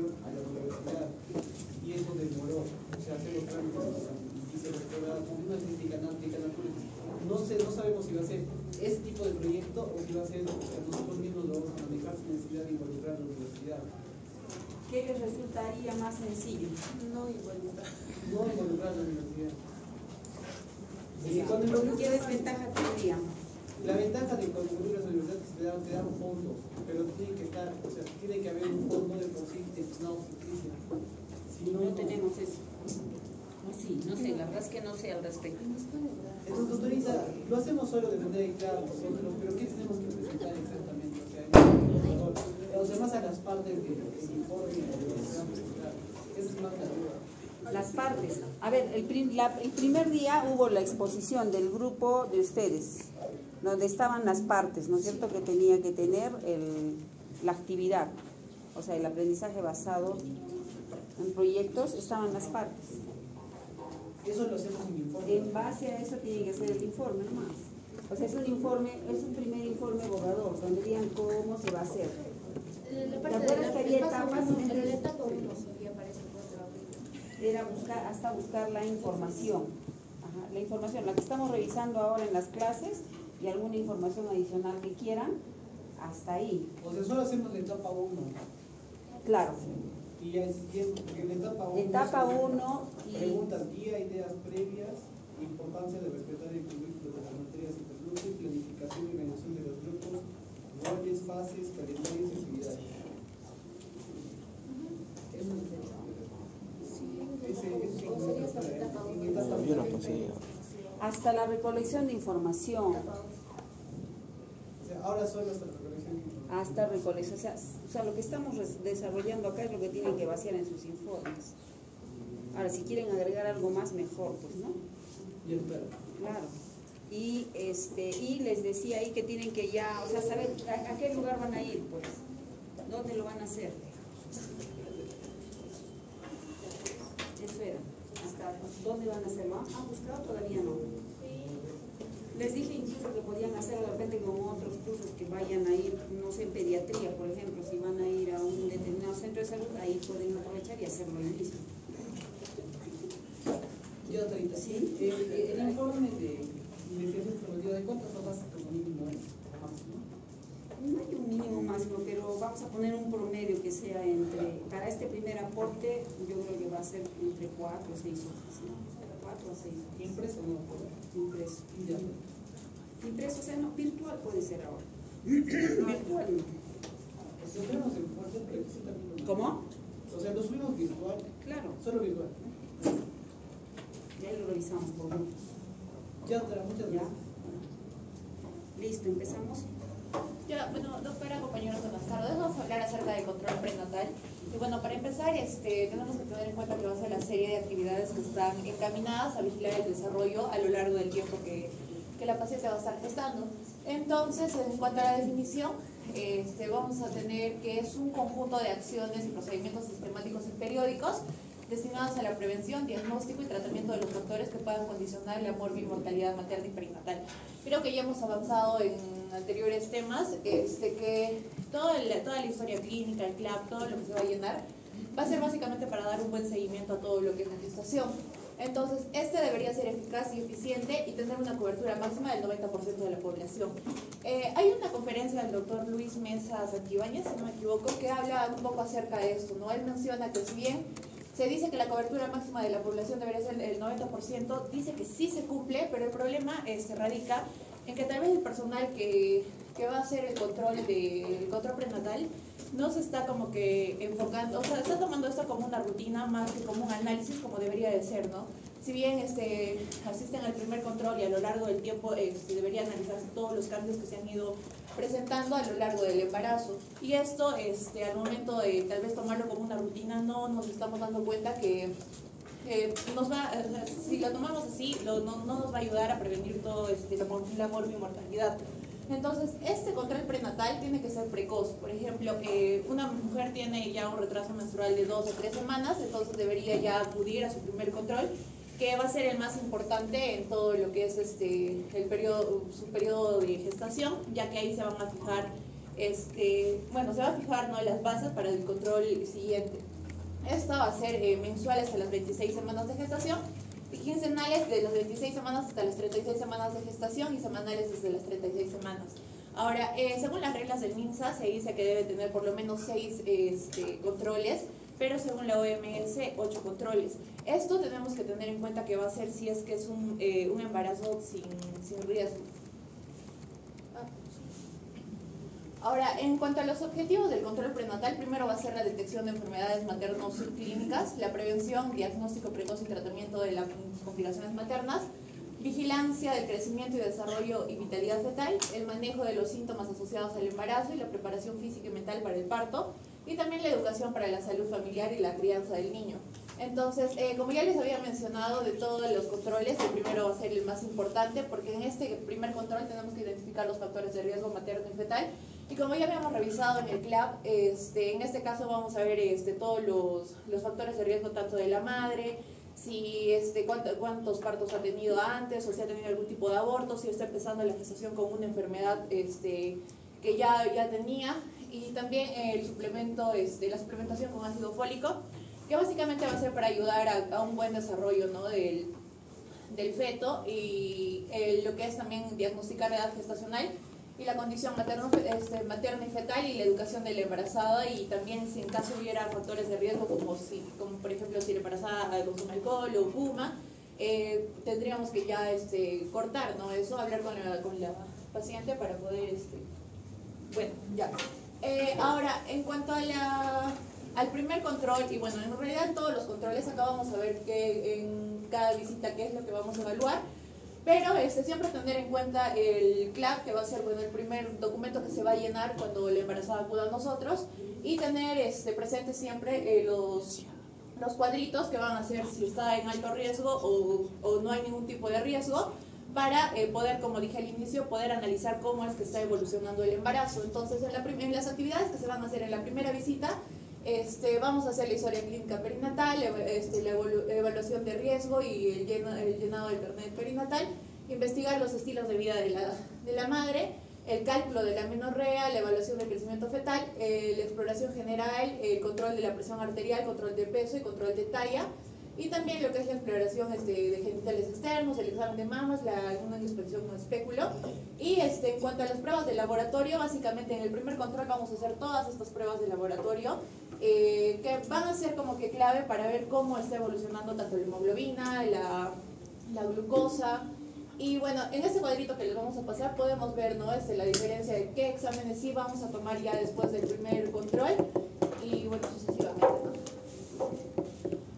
inscripción a la universidad y eso demoró, o sea, hacer los trámites y se recuerda con una crítica no sabemos si va a ser ese tipo de proyecto o si va a ser, o sea, nosotros mismos lo vamos a manejar sin necesidad de involucrar a la universidad. ¿Qué les resultaría más sencillo? No involucrar a la universidad. ¿Qué desventaja tendría? La ventaja de cuando involucras a la universidad es que te dan fondos, pero tiene que estar, o sea, tiene que haber un fondo de por sí destinado a justicia. Si No tenemos eso. Sí, no sé, la verdad es que no sé al respecto. Entonces, doctorita, lo hacemos solo de manera clara nosotros, pero ¿qué tenemos que presentar exactamente? O sea, más a las partes del informe que se van a presentar. Esa es más la duda. Las partes. A ver, el primer día hubo la exposición del grupo de ustedes, donde estaban las partes, ¿no es cierto?, que tenía que tener la actividad, o sea, el aprendizaje basado en proyectos, estaban las partes. Eso lo hacemos en informe. En base a eso tiene que ser el informe nomás. O sea, es un informe, es un primer informe borrador, donde digan cómo se va a hacer. ¿Te acuerdas que había etapas? Era buscar la información. Ajá, la información, la que estamos revisando ahora en las clases y alguna información adicional que quieran, hasta ahí. O sea, solo hacemos la etapa 1. Claro. Y ya es tiempo, porque en etapa 1 preguntas, guía, ideas previas, importancia de respetar el currículo de las materias intergrupos, planificación y organización de los grupos, roles, fases, calendarios y actividades. Hasta la recolección de información. O sea, ahora solo hasta la recolección de información. Hasta recolección, o sea, lo que estamos desarrollando acá es lo que tienen que vaciar en sus informes. Ahora, si quieren agregar algo más, mejor, pues, ¿no? Claro. Y les decía ahí que tienen que ya, o sea, saber a qué lugar van a ir, pues, dónde lo van a hacer. Eso era. ¿Dónde van a hacerlo? ¿Han buscado? Todavía no. Les dije incluso que podían hacerlo de repente con otros cursos que vayan a ir, no sé, en pediatría, por ejemplo, si van a ir a un determinado centro de salud, ahí pueden aprovechar y hacerlo ahí mismo. Yo, doctorita, ¿sí? El informe de investigación formativa, ¿de cuántas hojas como mínimo es? No hay un mínimo máximo, pero vamos a poner un promedio que sea para este primer aporte, yo creo que va a ser entre 4 o 6 hojas, ¿no? 4 a 6 hojas. ¿Impreso o no? Impreso. Ya. Impreso, o sea, no, virtual puede ser ahora. Virtual no. Lo tenemos en fuerte, pero sí también. ¿Cómo? O sea, lo subimos virtual. Claro. Solo virtual. Ya lo revisamos por grupos. Ya, doctora, muchas gracias. Listo, empezamos. Ya, bueno, doctora, compañeros, buenas tardes. Vamos a hablar acerca del control prenatal. Y bueno, para empezar, tenemos que tener en cuenta que va a ser la serie de actividades que están encaminadas a vigilar el desarrollo a lo largo del tiempo que la paciente va a estar gestando. Entonces, en cuanto a la definición, vamos a tener que es un conjunto de acciones y procedimientos sistemáticos y periódicos destinados a la prevención, diagnóstico y tratamiento de los factores que puedan condicionar la mortalidad materna y perinatal. Creo que ya hemos avanzado en anteriores temas, que toda la historia clínica, el CLAP, todo lo que se va a llenar, va a ser básicamente para dar un buen seguimiento a todo lo que es la gestación. Entonces, debería ser eficaz y eficiente y tener una cobertura máxima del 90% de la población. Hay una conferencia del doctor Luis Mesa Santibáñez, si no me equivoco, que habla un poco acerca de esto, ¿no? Él menciona que si bien se dice que la cobertura máxima de la población debería ser el 90%, dice que sí se cumple, pero el problema se radica en que tal vez el personal que va a hacer el control prenatal no se está como que enfocando, o sea, está tomando esto como una rutina más que como un análisis como debería de ser, ¿no? Si bien asisten al primer control y a lo largo del tiempo debería analizarse todos los cambios que se han ido presentando a lo largo del embarazo. Y esto, al momento de tal vez tomarlo como una rutina, no nos estamos dando cuenta que si lo tomamos así, no nos va a ayudar a prevenir todo la morbimortalidad. Entonces, este control prenatal tiene que ser precoz. Por ejemplo, una mujer tiene ya un retraso menstrual de 2 o 3 semanas, entonces debería ya acudir a su primer control, que va a ser el más importante en todo lo que es su periodo de gestación, ya que ahí se van a fijar bueno, se va a fijar, ¿no?, las bases para el control siguiente. Esto va a ser mensual hasta las 26 semanas de gestación y quincenales de las 26 semanas hasta las 36 semanas de gestación y semanales desde las 36 semanas. Ahora, según las reglas del MINSA, se dice que debe tener por lo menos 6 controles, pero según la OMS, 8 controles. Esto tenemos que tener en cuenta que va a ser si es que es un embarazo sin riesgo. Ahora, en cuanto a los objetivos del control prenatal, primero va a ser la detección de enfermedades materno subclínicas, la prevención, diagnóstico precoz y tratamiento de las complicaciones maternas, vigilancia del crecimiento y desarrollo y vitalidad fetal, el manejo de los síntomas asociados al embarazo y la preparación física y mental para el parto, y también la educación para la salud familiar y la crianza del niño. Entonces, como ya les había mencionado, de todos los controles, el primero va a ser el más importante, porque en este primer control tenemos que identificar los factores de riesgo materno y fetal. Y como ya habíamos revisado en el CLAP, en este caso vamos a ver todos los factores de riesgo tanto de la madre, si cuántos partos ha tenido antes, o si ha tenido algún tipo de aborto, si está empezando la gestación con una enfermedad que ya tenía, y también el suplemento, la suplementación con ácido fólico, que básicamente va a ser para ayudar a un buen desarrollo, ¿no?, del feto, y lo que es también diagnosticar la edad gestacional y la condición materna y fetal, y la educación de la embarazada, y también si en caso hubiera factores de riesgo como por ejemplo si la embarazada consume alcohol o fuma, tendríamos que ya cortar, ¿no?, eso, hablar con la paciente para poder bueno, ya. Ahora, en cuanto a al primer control, y bueno, en realidad en todos los controles acá vamos a ver que en cada visita qué es lo que vamos a evaluar, pero siempre tener en cuenta el CLAP, que va a ser, bueno, el primer documento que se va a llenar cuando la embarazada acuda a nosotros, y tener presente siempre los cuadritos que van a ser si está en alto riesgo o no hay ningún tipo de riesgo, para poder, como dije al inicio, poder analizar cómo es que está evolucionando el embarazo. Entonces, en las actividades que se van a hacer en la primera visita, vamos a hacer la historia clínica perinatal, la evaluación de riesgo y el llenado del carnet perinatal, investigar los estilos de vida de la madre, el cálculo de la amenorrea, la evaluación del crecimiento fetal, la exploración general, el control de la presión arterial, control de peso y control de talla, y también lo que es la exploración de genitales externos, el examen de mamas, una inspección con espéculo. Y en cuanto a las pruebas de laboratorio, básicamente en el primer control vamos a hacer todas estas pruebas de laboratorio, que van a ser como que clave para ver cómo está evolucionando tanto la hemoglobina, la glucosa. Y bueno, en este cuadrito que les vamos a pasar podemos ver, ¿no?, la diferencia de qué exámenes sí vamos a tomar ya después del primer control, y bueno, sucesivamente, ¿no?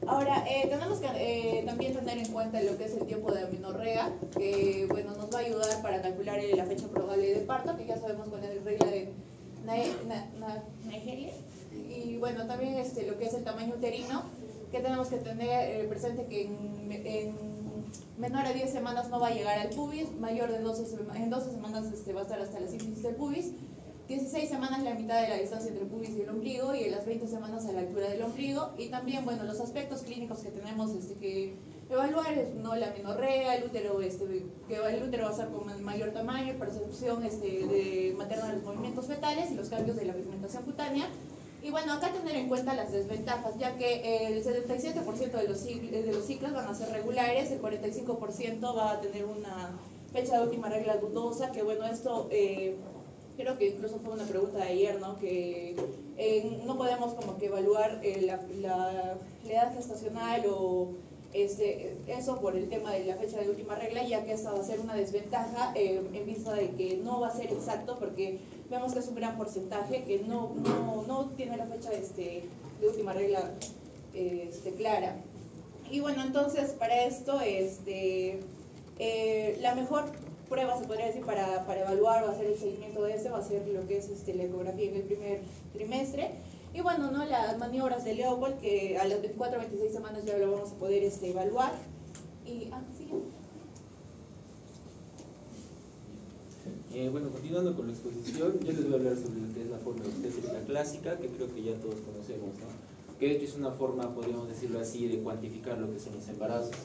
Ahora, tenemos que también tener en cuenta lo que es el tiempo de amenorrea, que bueno, nos va a ayudar para calcular la fecha probable de parto, que ya sabemos cuál es la regla de Naegeli. Y bueno, también lo que es el tamaño uterino, que tenemos que tener presente que en menor a 10 semanas no va a llegar al pubis, mayor de 12 semanas va a estar hasta la sínfisis del pubis, 16 semanas la mitad de la distancia entre el pubis y el ombligo, y en las 20 semanas a la altura del ombligo. Y también, bueno, los aspectos clínicos que tenemos que evaluar es, ¿no?, la amenorrea, el útero, que el útero va a ser con mayor tamaño, percepción materna de los movimientos fetales y los cambios de la pigmentación cutánea. Y bueno, acá tener en cuenta las desventajas, ya que el 77% de los ciclos van a ser regulares, el 45% va a tener una fecha de última regla dudosa, que bueno, esto creo que incluso fue una pregunta de ayer, ¿no?, que no podemos como que evaluar la edad gestacional o eso por el tema de la fecha de última regla, ya que esta va a ser una desventaja en vista de que no va a ser exacto, porque vemos que es un gran porcentaje que no tiene la fecha de última regla clara. Y bueno, entonces para esto la mejor prueba, se podría decir, para evaluar o hacer el seguimiento de va a ser lo que es la ecografía en el primer trimestre. Y bueno, ¿no?, las maniobras de Leopold, que a las 24 o 26 semanas ya lo vamos a poder evaluar. Y, sí. Bueno, continuando con la exposición, yo les voy a hablar sobre lo que es la forma obstétrica clásica, que creo que ya todos conocemos, ¿no?, que es una forma, podríamos decirlo así, de cuantificar lo que son los embarazos.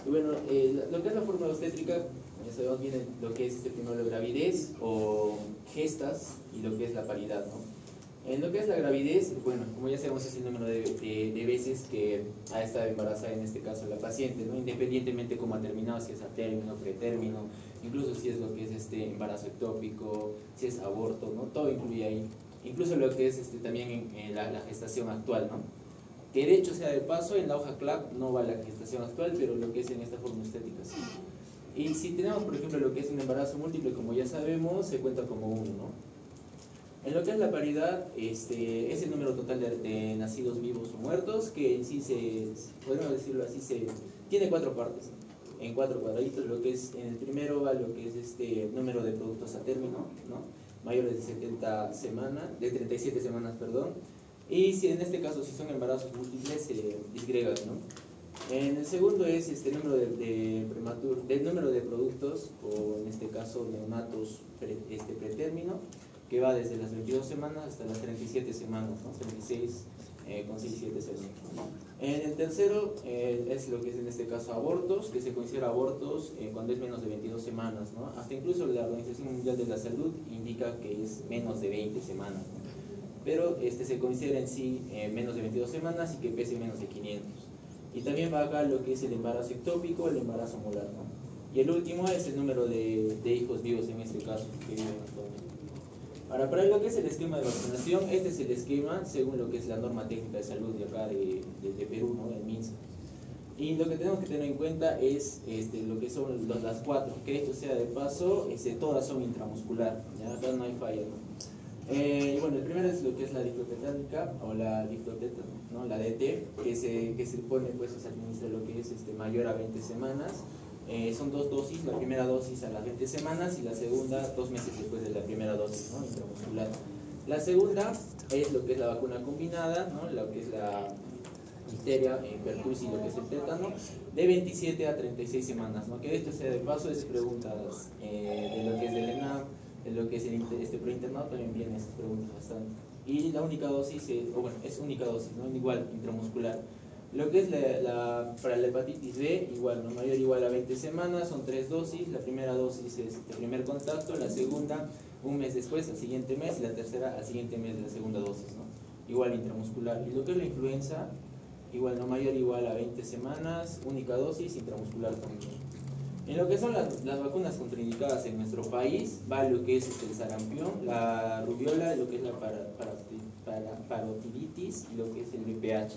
Y bueno, lo que es la forma obstétrica Ya sabemos bien lo que es primero la gravidez o gestas y lo que es la paridad, ¿no? En lo que es la gravidez, bueno, como ya sabemos es el número de veces que ha estado embarazada, en este caso la paciente, ¿no? Independientemente cómo ha terminado, si es a término, pretérmino, incluso si es lo que es embarazo ectópico, si es aborto, ¿no? Todo incluye ahí. Incluso lo que es también la gestación actual, ¿no? Que de hecho sea de paso, en la hoja CLAP no va la gestación actual, pero lo que es en esta forma estética sí. Y si tenemos, por ejemplo, lo que es un embarazo múltiple, como ya sabemos, se cuenta como uno, ¿no? En lo que es la paridad, es el número total de nacidos vivos o muertos, que en sí podemos decirlo así, tiene 4 partes, en 4 cuadraditos. Lo que es, en el primero va lo que es número de productos a término, ¿no? Mayores de 37 semanas, perdón. Y si en este caso, si son embarazos múltiples, se disgregan, ¿no? En el segundo es número del número de productos, o en este caso neonatos pretérmino, que va desde las 22 semanas hasta las 37 semanas, ¿no? 36 con 6, 7 semanas. En el tercero es lo que es en este caso abortos, que se considera abortos cuando es menos de 22 semanas, ¿no? Hasta incluso la Organización Mundial de la Salud indica que es menos de 20 semanas, ¿no? Pero se considera en sí menos de 22 semanas y que pese menos de 500. Y también va acá lo que es el embarazo ectópico, el embarazo molar, ¿no? Y el último es el número de hijos vivos en este caso, que viven actualmente. Ahora, para lo que es el esquema de vacunación, este es el esquema según lo que es la norma técnica de salud de acá de Perú, ¿no? El MINSA. Y lo que tenemos que tener en cuenta es lo que son las 4, que esto sea de paso, todas son intramuscular, ¿ya? Acá no hay falla, ¿no? Y bueno, el primero es lo que es la diclofenálica o la diclofeta, ¿no? La DT, que se pone, pues, se administra lo que es mayor a 20 semanas. Son 2 dosis, la primera dosis a las 20 semanas y la segunda 2 meses después de la primera dosis, ¿no? Intramuscular. La segunda es lo que es la vacuna combinada, ¿no? Lo que es la difteria, pertussis y lo que es el tétano, de 27 a 36 semanas, ¿no? Que esto sea de paso, es preguntas de lo que es del ENAM, de lo que es el preinternado, también viene esas preguntas bastante. Y la única dosis, es única dosis, ¿no? Igual, intramuscular. Lo que es para la hepatitis B, igual, ¿no? Mayor o igual a 20 semanas, son 3 dosis. La primera dosis es el primer contacto, la segunda un mes después, al siguiente mes, y la tercera al siguiente mes de la segunda dosis, ¿no? Igual intramuscular. Y lo que es la influenza, igual, no mayor o igual a 20 semanas, única dosis, intramuscular también. En lo que son las vacunas contraindicadas en nuestro país, va lo que es el sarampión, la rubiola, lo que es la parotiditis y lo que es el VPH.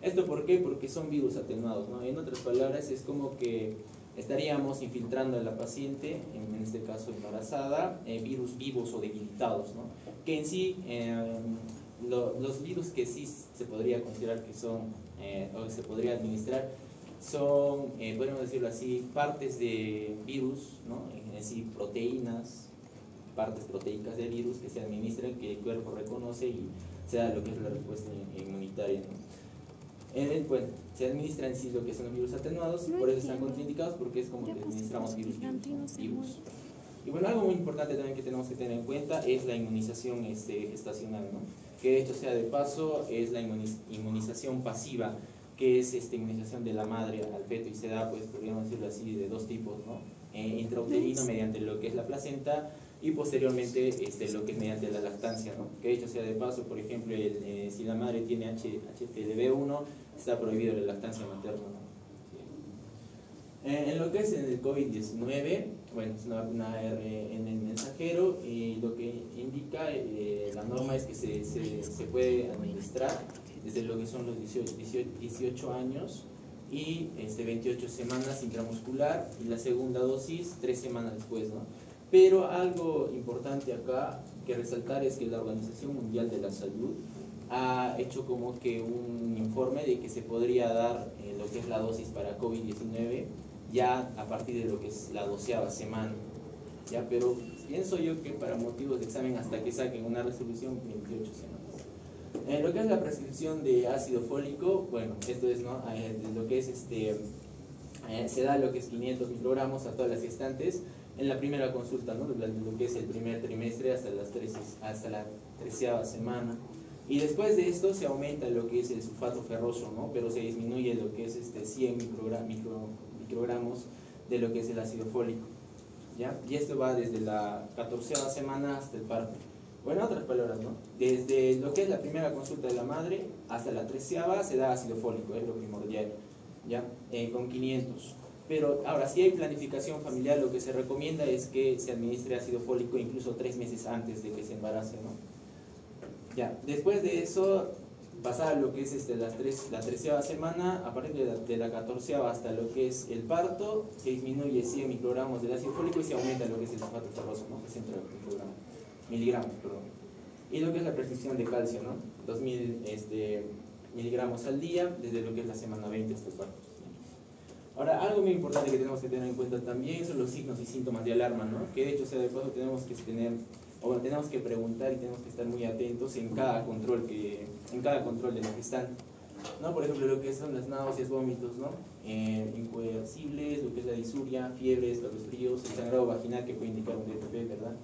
¿Esto por qué? Porque son virus atenuados, ¿no? En otras palabras, es como que estaríamos infiltrando a la paciente, en este caso embarazada, virus vivos o debilitados, ¿no? Que en sí, los virus que sí se podría considerar que son, o se podría administrar, son, podemos decirlo así, partes de virus, ¿no? En sí, proteínas, partes proteicas de virus que se administran, que el cuerpo reconoce y se da lo que es la respuesta inmunitaria, ¿no? Bueno, se administra en sí lo que son los virus atenuados, por eso están contraindicados, porque es como que administramos virus. Y bueno, algo muy importante también que tenemos que tener en cuenta es la inmunización gestacional, ¿no? Que de hecho sea de paso, es la inmunización pasiva, que es inmunización de la madre al feto, y se da, pues, podríamos decirlo así, de 2 tipos, ¿no? Intrauterino, mediante lo que es la placenta, y posteriormente lo que es mediante la lactancia, ¿no? Que de hecho sea de paso, por ejemplo, si la madre tiene HPLB1, está prohibido la lactancia materna, ¿no? En lo que es el COVID-19, bueno, es una vacuna ARN mensajero, y lo que indica la norma es que se puede administrar desde lo que son los 18 años y 28 semanas intramuscular, y la segunda dosis 3 semanas después, ¿no? Pero algo importante acá que resaltar es que la Organización Mundial de la Salud ha hecho como que un informe de que se podría dar lo que es la dosis para COVID-19 ya a partir de lo que es la 12ª semana, ¿ya? Pero pienso yo que para motivos de examen, hasta que saquen una resolución, 28 semanas. Lo que es la prescripción de ácido fólico, bueno, esto es, ¿no? Lo que es se da lo que es 500 microgramos a todas las gestantes en la primera consulta, ¿no? Lo que es el primer trimestre hasta la 13ª semana. Y después de esto se aumenta lo que es el sulfato ferroso, ¿no? Pero se disminuye lo que es 100 microgramos de lo que es el ácido fólico. ¿ya? Y esto va desde la 14ª semana hasta el parto. Bueno, en otras palabras, ¿no? Desde lo que es la primera consulta de la madre hasta la 13ª se da ácido fólico, es lo primordial, ¿ya? Con 500. Pero ahora, si hay planificación familiar, lo que se recomienda es que se administre ácido fólico incluso 3 meses antes de que se embarace, ¿no? Ya, después de eso, pasar lo que es la 13ª semana, a partir de la 14ª hasta lo que es el parto, se disminuye 100 microgramos del ácido fólico y se aumenta lo que es el sulfato ferroso, ¿no? 60 miligramos, perdón. Y lo que es la prescripción de calcio, ¿no? 2000 miligramos al día, desde lo que es la semana 20 hasta el parto. Ahora, algo muy importante que tenemos que tener en cuenta también son los signos y síntomas de alarma, ¿no? Que de hecho, de paso tenemos que tenemos que preguntar y tenemos que estar muy atentos en cada control de la gestante, ¿no? Por ejemplo, lo que son las náuseas, vómitos, ¿no? Incoercibles, lo que es la disuria, fiebres, escalofríos, el sangrado vaginal que puede indicar un DTP, ¿verdad?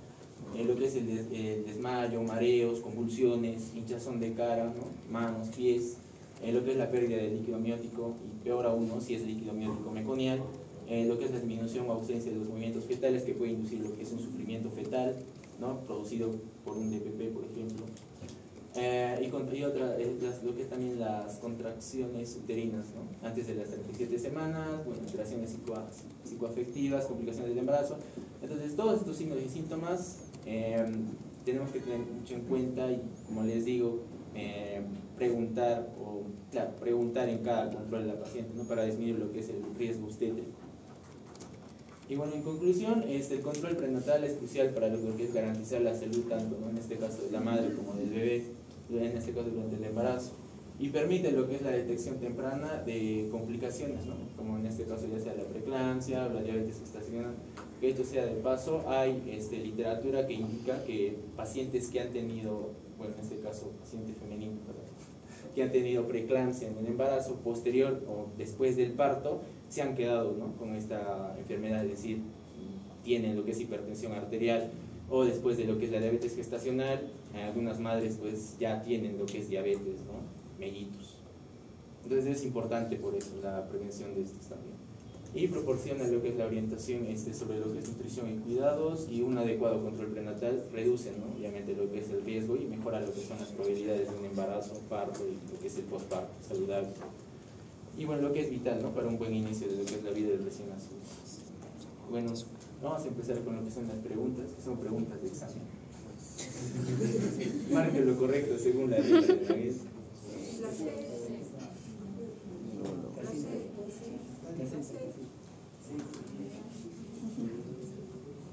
Lo que es el desmayo, mareos, convulsiones, hinchazón de cara, ¿no? Manos, pies, lo que es la pérdida del líquido amniótico y peor aún, ¿no? Si es líquido amniótico meconial, lo que es la disminución o ausencia de los movimientos fetales que puede inducir lo que es un sufrimiento fetal, ¿no? Producido por un DPP, por ejemplo. Lo que es también las contracciones uterinas, ¿no? Antes de las 37 semanas, bueno, alteraciones psicoafectivas, complicaciones del embarazo. Entonces, todos estos signos y síntomas tenemos que tener mucho en cuenta y, como les digo, preguntar en cada control de la paciente, ¿no? Para disminuir lo que es el riesgo obstétrico. Y bueno, en conclusión, el control prenatal es crucial para lo que es garantizar la salud tanto, ¿no? En este caso de la madre como del bebé, en este caso durante el embarazo, y permite lo que es la detección temprana de complicaciones, ¿no? Como en este caso ya sea la preeclampsia o la diabetes gestacional. Que esto sea de paso, hay literatura que indica que pacientes que han tenido, bueno, en este caso paciente femenino, ¿verdad?, que han tenido preeclampsia en el embarazo posterior o después del parto, se han quedado, ¿no?, con esta enfermedad, es decir, tienen lo que es hipertensión arterial, o después de lo que es la diabetes gestacional, algunas madres pues ya tienen lo que es diabetes, ¿no?, mellitus. Entonces es importante por eso la prevención de estos también. Y proporciona lo que es la orientación sobre lo que es nutrición y cuidados, y un adecuado control prenatal reduce, ¿no?, obviamente lo que es el riesgo y mejora lo que son las probabilidades de un embarazo, parto y lo que es el postparto saludable. Y bueno, lo que es vital, ¿no?, para un buen inicio de lo que es la vida del recién nacido. Bueno, vamos a empezar con lo que son las preguntas, que son preguntas de examen. Marque lo correcto según la letra de la guía.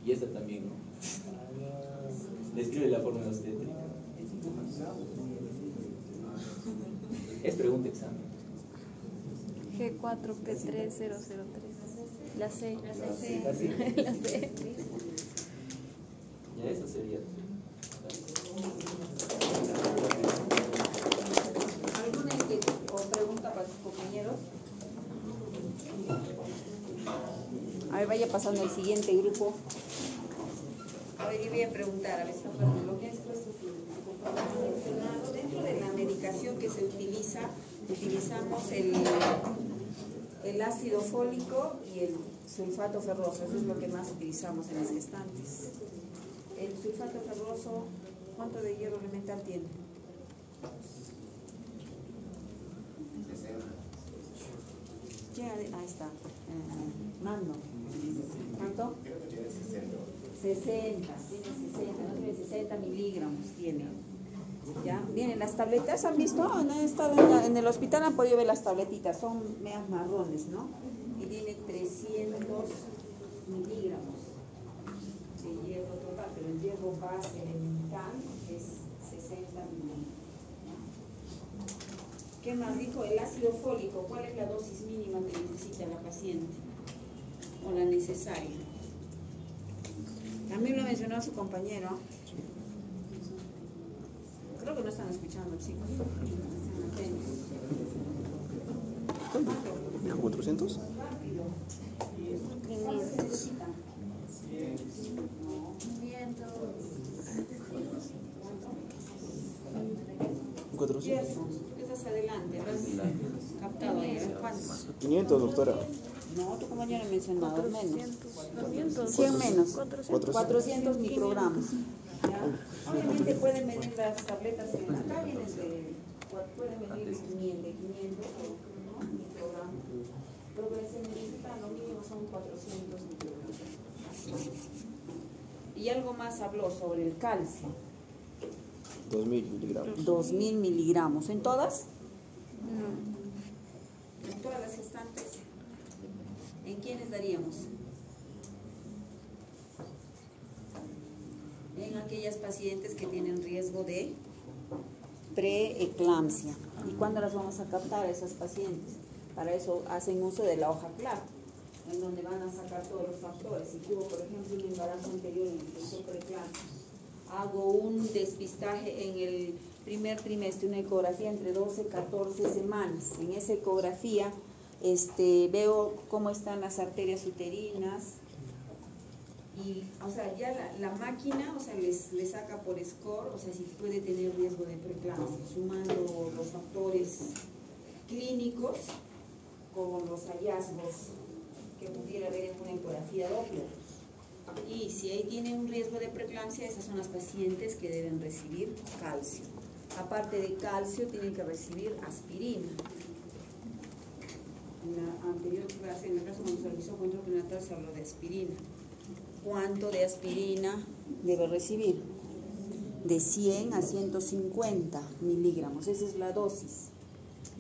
Y esta también, ¿no? Describe la fórmula obstétrica. Es pregunta examen. G4P3003. La C. La C. Ya eso sería. ¿Alguna inquietud o pregunta para sus compañeros? A ver, vaya pasando al siguiente grupo. A ver, yo voy a preguntar, a ver, esta parte, lo que es mencionado, dentro de la medicación que se utiliza, utilizamos el ácido fólico y el sulfato ferroso, eso es lo que más utilizamos en las gestantes. El sulfato ferroso, ¿cuánto de hierro elemental tiene? Ahí está. Mando. ¿Cuánto? 60. Tiene 60, no tiene 60 miligramos tiene. ¿Ya? Vienen las tabletas, ¿han visto? Han estado en el hospital, han podido ver las tabletitas, son medias marrones, ¿no? Y tiene 300 miligramos de hierro total, pero el hierro base elemental es 60 miligramos. ¿Qué más dijo? El ácido fólico, ¿cuál es la dosis mínima que necesita la paciente? O la necesaria. También lo mencionó su compañero. Creo que no están escuchando, chicos. ¿Dijo 400? Rápido. 400. Estás adelante, has captado ahí. ¿Cuántos? 500, doctora. No, tu compañero ha mencionado menos. 400, 100 menos. 400 microgramos. ¿Ya? Obviamente pueden medir las tabletas acá vienen pueden medir de 500 ¿no? microgramos. Lo que se necesita lo mínimo son 400 microgramos. Y algo más habló sobre el calcio. 2000 miligramos. 2000 miligramos. ¿En todas? No. En todas las gestantes. ¿En quiénes daríamos? En aquellas pacientes que tienen riesgo de preeclampsia. ¿Y cuándo las vamos a captar a esas pacientes? Para eso hacen uso de la hoja CLAP, en donde van a sacar todos los factores. Si tuvo, por ejemplo, un embarazo anterior en el que fue preeclampsia, hago un despistaje en el primer trimestre, una ecografía entre 12 y 14 semanas. En esa ecografía veo cómo están las arterias uterinas y, o sea, ya la máquina, o sea, les saca por score, o sea, si puede tener riesgo de preeclampsia, sumando los factores clínicos con los hallazgos que pudiera haber en una ecografía Doppler. Y si ahí tiene un riesgo de preeclampsia, esas son las pacientes que deben recibir calcio. Aparte de calcio, tienen que recibir aspirina. En la anterior clase, en el caso cuando se realizó control prenatal, se habló de aspirina. ¿Cuánto de aspirina debe recibir? De 100 a 150 miligramos. Esa es la dosis,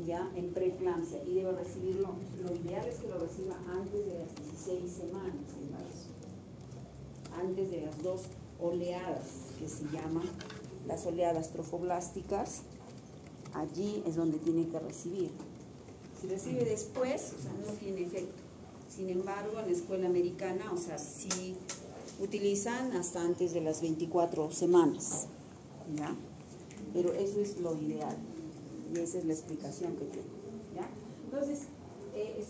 ya en preeclampsia. Y debe recibirlo, lo ideal es que lo reciba antes de las 16 semanas de embarazo. Antes de las 2 oleadas, que se llaman las oleadas trofoblásticas, allí es donde tiene que recibir. Si recibe después, o sea, no tiene efecto. Sin embargo, en la escuela americana, o sea, sí utilizan hasta antes de las 24 semanas, ¿ya? Pero eso es lo ideal, y esa es la explicación que tengo, ¿ya? Entonces,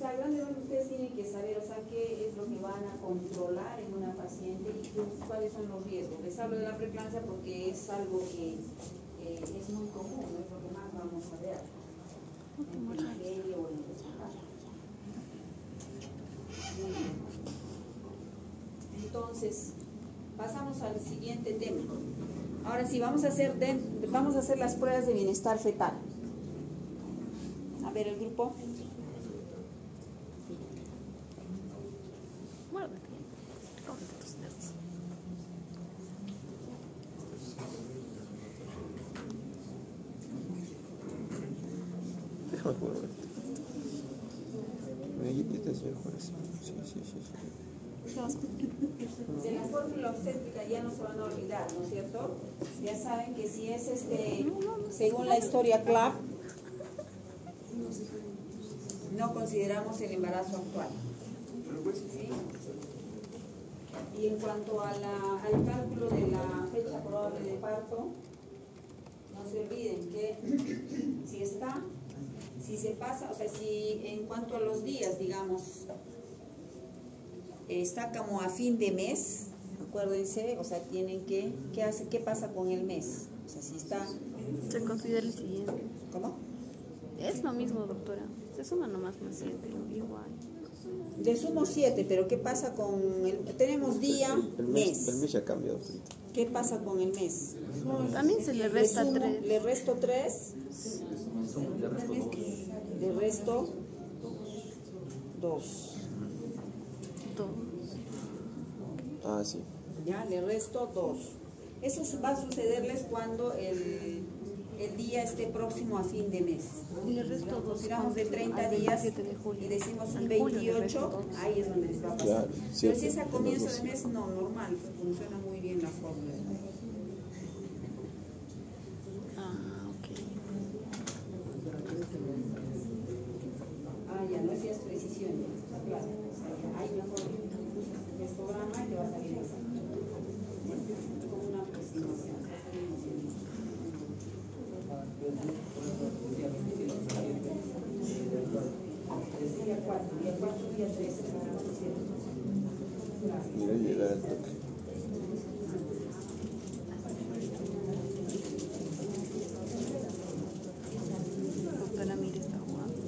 a grande donde ustedes tienen que saber, o sea, qué es lo que van a controlar en una paciente y cuáles son los riesgos. Les hablo de la preeclampsia porque es algo que es muy común, ¿no? Es lo que más vamos a ver en periferia o en el hospital. Entonces, pasamos al siguiente tema. Ahora sí, vamos a hacer las pruebas de bienestar fetal. A ver, el grupo. Muérdete. Cómete tus dedos. Déjame jugar. Este es mejor así. Sí. De la fórmula obstétrica ya no se van a olvidar, ¿no es cierto? Ya saben que si es según la historia CLAP, no consideramos el embarazo actual. ¿Sí? Y en cuanto a al cálculo de la fecha probable de parto, no se olviden que si se pasa, o sea, si en cuanto a los días, digamos, está como a fin de mes, acuérdense, o sea, tienen que, ¿qué pasa con el mes? O sea, si está... Se considera el siguiente. ¿Cómo? Es lo mismo, doctora. Se suma nomás más 7, igual. Le sumo 7, pero ¿qué pasa con tenemos día, mes? El mes ya ha cambiado ahorita. ¿Qué pasa con el mes? También se le resta sumo, 3. Le resto 3. Le resto 2. Ah, sí. Ya, le resto 2. Eso va a sucederles cuando el día esté próximo a fin de mes. Le resto 2. Consideramos de 30 días y decimos un 28, ahí es donde les va a pasar. Claro, Pero cierto, si es a comienzo los de dos. mes, no, normal, funciona muy bien la fórmula. Ok. Ya no hacías precisión, está claro. O sea, ahí mejor usas el histograma y te va a salir exacto. Con una aproximación. Día 4, día 3. Mira, llegar al toque. Doctora, mire, está jugando.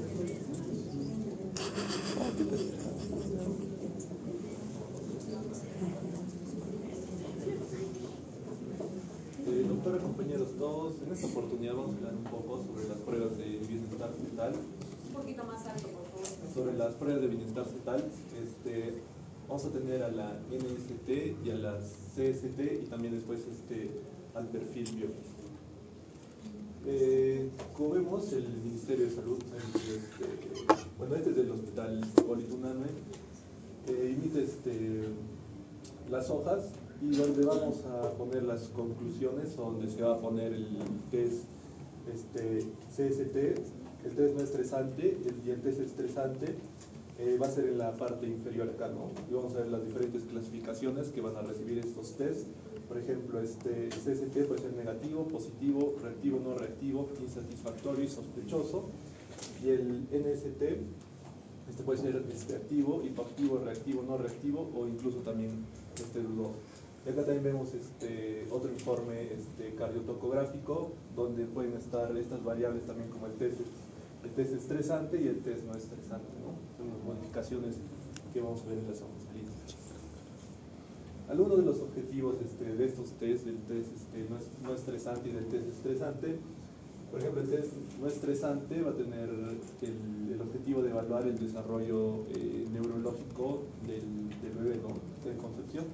sobre las pruebas de bienestar fetal, vamos a tener a la NST y a la CST y también después al perfil biológico. Como vemos, el Ministerio de Salud, bueno, este es del Hospital Hipólito Unanue, emite las hojas y donde vamos a poner las conclusiones, donde se va a poner el test CST, el test no estresante y el test estresante va a ser en la parte inferior acá, ¿no? Y vamos a ver las diferentes clasificaciones que van a recibir estos tests. Por ejemplo, CST puede ser negativo, positivo, reactivo, no reactivo, insatisfactorio y sospechoso. Y el NST puede ser activo, hipoactivo, reactivo, no reactivo o incluso también dudoso. Y acá también vemos otro informe cardiotocográfico donde pueden estar estas variables también como el test estresante y el test no estresante, ¿no? Son las modificaciones que vamos a ver en las hojas salidas. Algunos de los objetivos de estos tests, del test no estresante y del test estresante, por ejemplo, el test no estresante va a tener el objetivo de evaluar el desarrollo neurológico del bebé, ¿no? De concepción.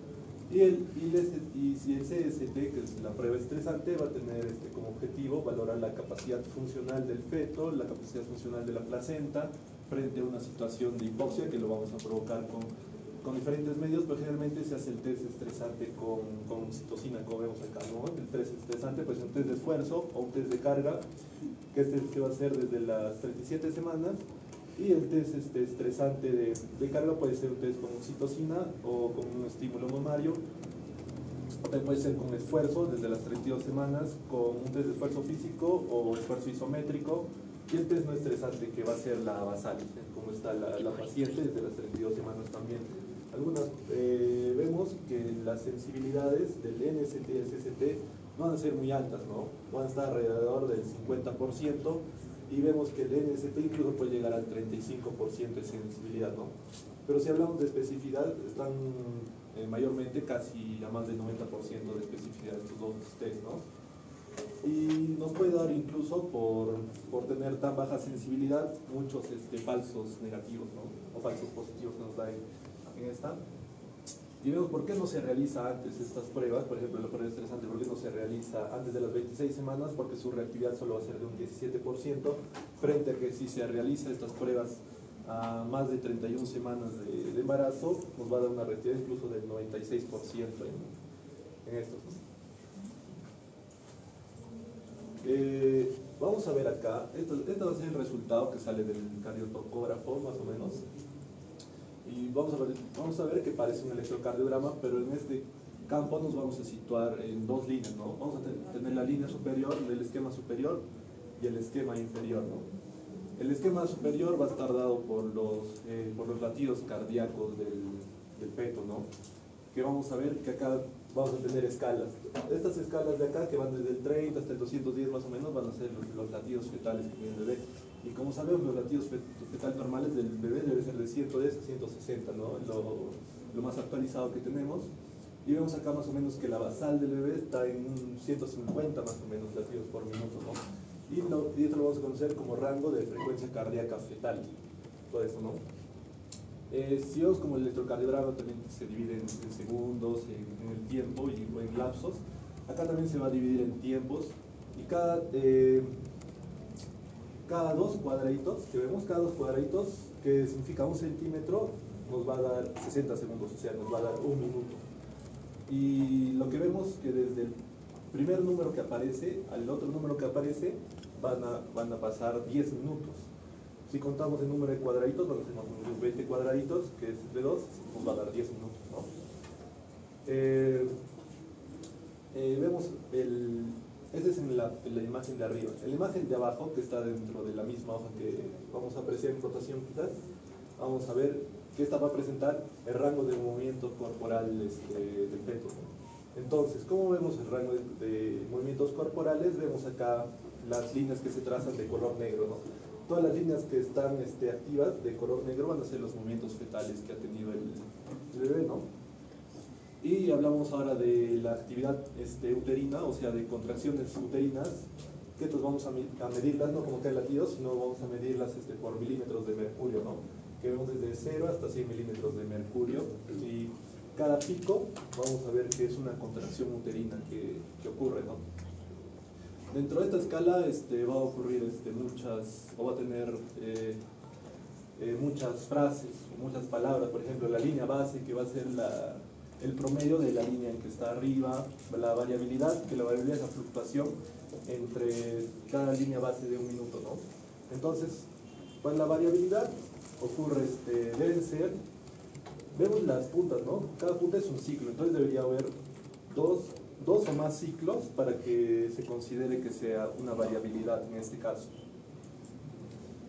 Y si el CST, que es la prueba estresante, va a tener como objetivo valorar la capacidad funcional del feto, la capacidad funcional de la placenta, frente a una situación de hipoxia que lo vamos a provocar con diferentes medios, pero generalmente se hace el test estresante con oxitocina, como vemos acá, ¿no? El test estresante puede ser un test de esfuerzo o un test de carga, que se va a hacer desde las 37 semanas, y el test estresante de carga puede ser un test con oxitocina o con un estímulo mamario, o también puede ser con esfuerzo desde las 32 semanas, con un test de esfuerzo físico o esfuerzo isométrico, y el test no estresante que va a ser la basal, como está la paciente desde las 32 semanas también. Vemos que las sensibilidades del NST y el CST no van a ser muy altas, ¿no? Van a estar alrededor del 50%, y vemos que el NST incluso puede llegar al 35% de sensibilidad, ¿no? Pero si hablamos de especificidad, están mayormente casi a más del 90% de especificidad de estos dos test, ¿no? Y nos puede dar incluso por tener tan baja sensibilidad muchos falsos negativos, ¿no? O falsos positivos que nos da en esta. Y vemos por qué no se realiza antes estas pruebas. Por ejemplo, la prueba estresante, ¿por qué no se realiza antes de las 26 semanas? Porque su reactividad solo va a ser de un 17%, frente a que si se realiza estas pruebas a más de 31 semanas de embarazo, nos va a dar una reactividad incluso del 96% en estos. Vamos a ver acá, esto va a ser el resultado que sale del cardiotocógrafo, más o menos. Y vamos a ver que parece un electrocardiograma, pero en este campo nos vamos a situar en dos líneas, ¿no? Vamos a tener la línea superior del esquema superior y el esquema inferior, ¿no? El esquema superior va a estar dado por los latidos cardíacos del feto, ¿no? Que vamos a ver que acá vamos a tener escalas. Estas escalas de acá, que van desde el 30 hasta el 210 más o menos, van a ser los latidos fetales que tiene el bebé. Y como sabemos, los latidos fetales normales del bebé deben ser de 110 a 160, ¿no? Lo más actualizado que tenemos. Y vemos acá más o menos que la basal del bebé está en 150 más o menos latidos por minuto, ¿no? Y esto lo vamos a conocer como rango de frecuencia cardíaca fetal. Todo eso, ¿no? Si vemos como el electrocardiograma también se divide en segundos, en el tiempo o en lapsos, acá también se va a dividir en tiempos, y cada dos cuadraditos que vemos, que significa 1 centímetro, nos va a dar 60 segundos, o sea, nos va a dar 1 minuto. Y lo que vemos que desde el primer número que aparece al otro número que aparece van a pasar 10 minutos. Si contamos el número de cuadraditos, vamos a tener 20 cuadraditos, que es entre 2, nos va a dar 10 minutos, ¿no? Vemos esta es en la imagen de arriba. En la imagen de abajo, que está dentro de la misma hoja que vamos a apreciar en rotación quizás, vamos a ver que esta va a presentar el rango de movimiento corporal del feto. Entonces, ¿cómo vemos el rango de movimientos corporales? Vemos acá las líneas que se trazan de color negro, ¿no? Todas las líneas que están activas de color negro van a ser los movimientos fetales que ha tenido el bebé, ¿no? Y hablamos ahora de la actividad uterina, o sea, de contracciones uterinas, que pues vamos a medirlas no como que latidos, sino vamos a medirlas por milímetros de mercurio, ¿no? que vemos desde 0 hasta 100 milímetros de mercurio, y cada pico vamos a ver que es una contracción uterina que ocurre, ¿no? Dentro de esta escala va a ocurrir va a tener muchas frases, muchas palabras. Por ejemplo, la línea base, que va a ser el promedio de la línea en que está arriba, la variabilidad, que la variabilidad es la fluctuación entre cada línea base de un minuto, ¿no? Entonces, pues la variabilidad ocurre, deben ser, vemos las puntas, ¿no? Cada punta es un ciclo, entonces debería haber dos o más ciclos para que se considere que sea una variabilidad en este caso.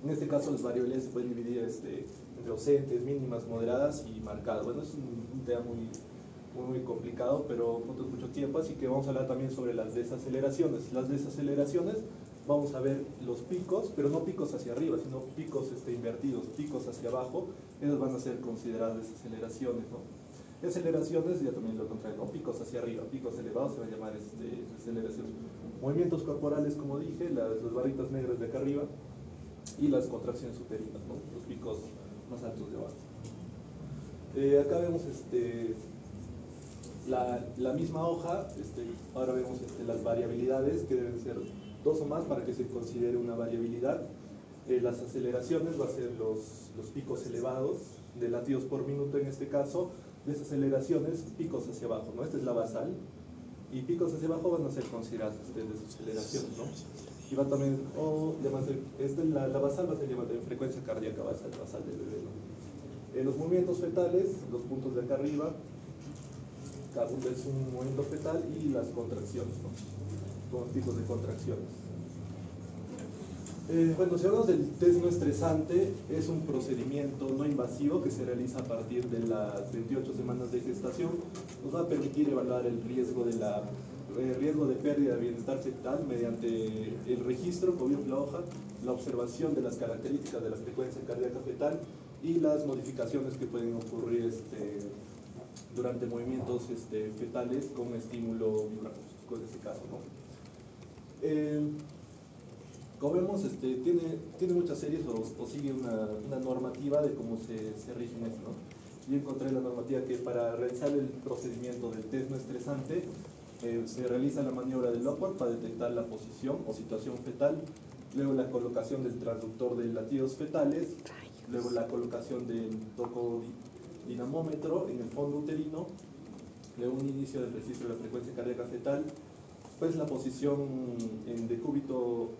En este caso las variabilidades se pueden dividir entre ausentes, mínimas, moderadas y marcadas. Bueno, es un tema muy complicado, pero no tengo mucho tiempo, así que vamos a hablar también sobre las desaceleraciones. Las desaceleraciones, vamos a ver los picos, pero no picos hacia arriba, sino picos invertidos, picos hacia abajo. Esas van a ser consideradas desaceleraciones, ¿no? Aceleraciones, ya también lo contrario, ¿no? Picos hacia arriba, picos elevados se van a llamar aceleraciones. Movimientos corporales, como dije, las barritas negras de acá arriba, y las contracciones uterinas, ¿no? Los picos más altos de abajo. Acá vemos la misma hoja, ahora vemos las variabilidades, que deben ser 2 o más para que se considere una variabilidad. Las aceleraciones va a ser los picos elevados de latidos por minuto en este caso. Desaceleraciones, picos hacia abajo, ¿no? Esta es la basal, y picos hacia abajo van a ser consideradas desaceleraciones, ¿no? Y va también, la basal va a ser llamada frecuencia cardíaca basal del bebé, ¿no? Los movimientos fetales, los puntos de acá arriba, cada punto es un movimiento fetal, y las contracciones, ¿no? Con tipos de contracciones. Bueno, si hablamos del test no estresante, es un procedimiento no invasivo que se realiza a partir de las 28 semanas de gestación. Nos va a permitir evaluar el riesgo de pérdida de bienestar fetal mediante el registro, como vimos en la hoja, la observación de las características de la frecuencia cardíaca fetal y las modificaciones que pueden ocurrir durante movimientos fetales con estímulo vibráctico en este caso, ¿no? Como vemos, tiene muchas series o sigue una normativa de cómo se rige esto, ¿no? Yo encontré la normativa que para realizar el procedimiento del test no estresante se realiza la maniobra del Lockwood para detectar la posición o situación fetal, luego la colocación del transductor de latidos fetales, luego la colocación del tocodinamómetro en el fondo uterino, luego un inicio del registro de la frecuencia cardíaca fetal, después la posición en decúbito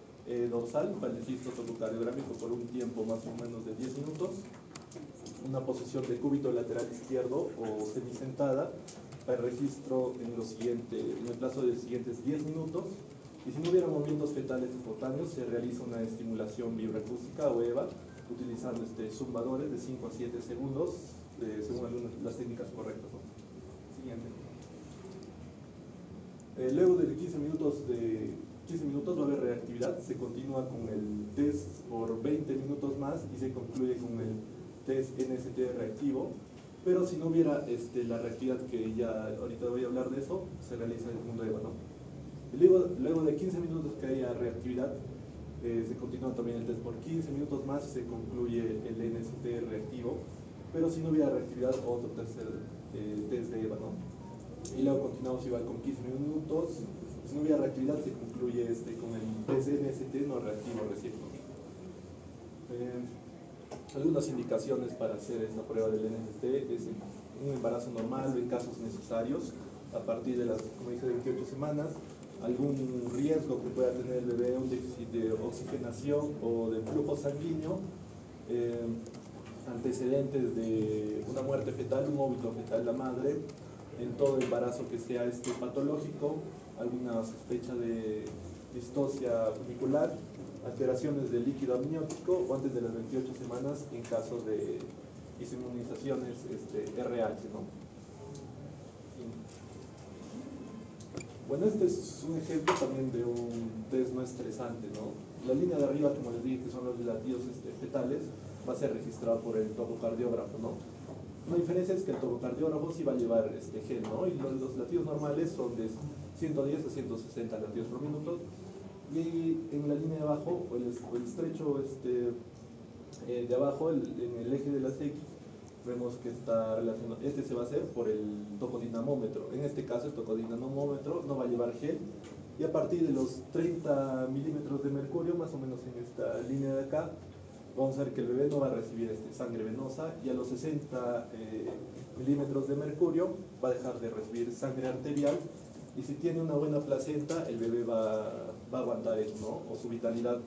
dorsal para el registro tococardiográfico por un tiempo más o menos de 10 minutos, una posición de cúbito lateral izquierdo o semisentada para el registro en el plazo de los siguientes 10 minutos, y si no hubiera movimientos fetales espontáneos se realiza una estimulación vibroacústica o EVA utilizando zumbadores de 5 a 7 segundos según las técnicas correctas, ¿no? Siguiente. Luego de 15 minutos va a haber reactividad, se continúa con el test por 20 minutos más y se concluye con el test NST reactivo, pero si no hubiera la reactividad, que ya ahorita voy a hablar de eso, se realiza el segundo EVA, ¿no? Luego de 15 minutos que haya reactividad, se continúa también el test por 15 minutos más y se concluye el NST reactivo, pero si no hubiera reactividad, otro tercer test de EVA, ¿no? Y luego continuamos igual con 15 minutos. Si no hubiera reactividad, se concluye con el test NST no reactivo recíproco. Algunas indicaciones para hacer esta prueba del NST es un embarazo normal o en casos necesarios, a partir de las, como dije, 28 semanas, algún riesgo que pueda tener el bebé, un déficit de oxigenación o de flujo sanguíneo, antecedentes de una muerte fetal, un óbito fetal de la madre, en todo embarazo que sea patológico, alguna sospecha de distocia funicular, alteraciones del líquido amniótico o antes de las 28 semanas en caso de inmunizaciones RH, ¿no? Bueno, este es un ejemplo también de un test no estresante, ¿no? La línea de arriba, como les dije, que son los latidos fetales, va a ser registrado por el tococardiógrafo, ¿no? Una diferencia es que el tococardiógrafo sí va a llevar gel, ¿no? Y los latidos normales son de 110 a 160 latidos por minuto. Y en la línea de abajo, o el estrecho de abajo, en el eje de las X, vemos que está relacionado. Este se va a hacer por el tocodinamómetro. En este caso, el tocodinamómetro no va a llevar gel. Y a partir de los 30 milímetros de mercurio, más o menos en esta línea de acá, vamos a ver que el bebé no va a recibir sangre venosa, y a los 60 milímetros de mercurio va a dejar de recibir sangre arterial, y si tiene una buena placenta, el bebé va a aguantar eso, ¿no? O su vitalidad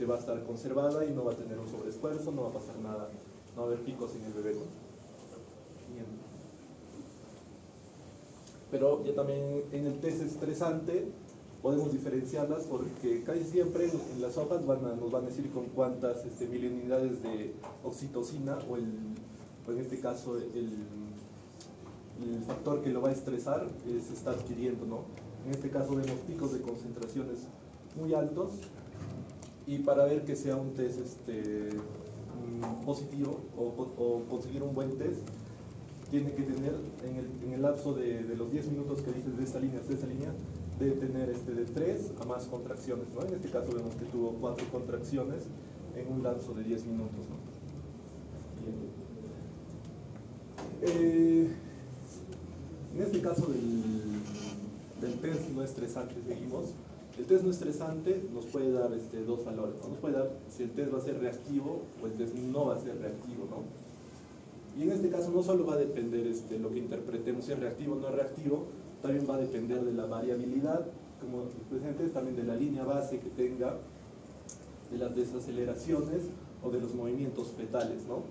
va a estar conservada y no va a tener un sobreesfuerzo, no va a pasar nada, no va a haber picos en el bebé, ¿no? Bien. Pero ya también en el test estresante podemos diferenciarlas, porque casi siempre en las hojas nos van a decir con cuántas miliunidades de oxitocina o en este caso el factor que lo va a estresar se está adquiriendo, ¿no? En este caso vemos picos de concentraciones muy altos, y para ver que sea un test positivo o conseguir un buen test, tiene que tener en el lapso de los 10 minutos que dices de esta línea, debe tener de 3 a más contracciones, ¿no? En este caso vemos que tuvo 4 contracciones en un lapso de 10 minutos, ¿no? En este caso del test no estresante seguimos. El test no estresante nos puede dar dos valores, ¿no? Nos puede dar si el test va a ser reactivo o el test no va a ser reactivo, ¿no? Y en este caso no solo va a depender lo que interpretemos si es reactivo o no reactivo, también va a depender de la variabilidad, como presentes, también de la línea base que tenga, de las desaceleraciones o de los movimientos fetales, ¿no?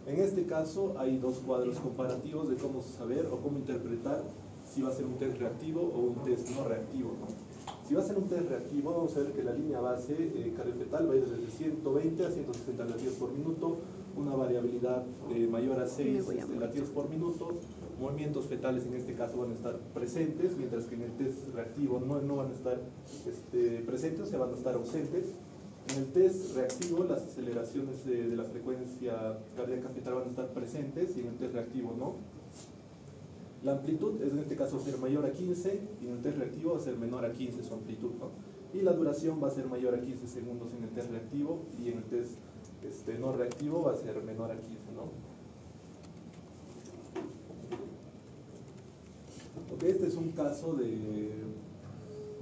En este caso hay dos cuadros comparativos de cómo saber o cómo interpretar si va a ser un test reactivo o un test no reactivo, ¿no? Si va a ser un test reactivo, vamos a ver que la línea base cardiofetal va a ir desde 120 a 160 latidos por minuto, una variabilidad mayor a 6 latidos por minuto, movimientos fetales en este caso van a estar presentes, mientras que en el test reactivo no van a estar presentes, o sea, van a estar ausentes. En el test reactivo las aceleraciones de la frecuencia cardíaca fetal van a estar presentes, y en el test reactivo no. La amplitud es en este caso va a ser mayor a 15, y en el test reactivo va a ser menor a 15 su amplitud, ¿no? Y la duración va a ser mayor a 15 segundos en el test reactivo, y en el test no reactivo va a ser menor a 15, ¿no? Ok, este es un caso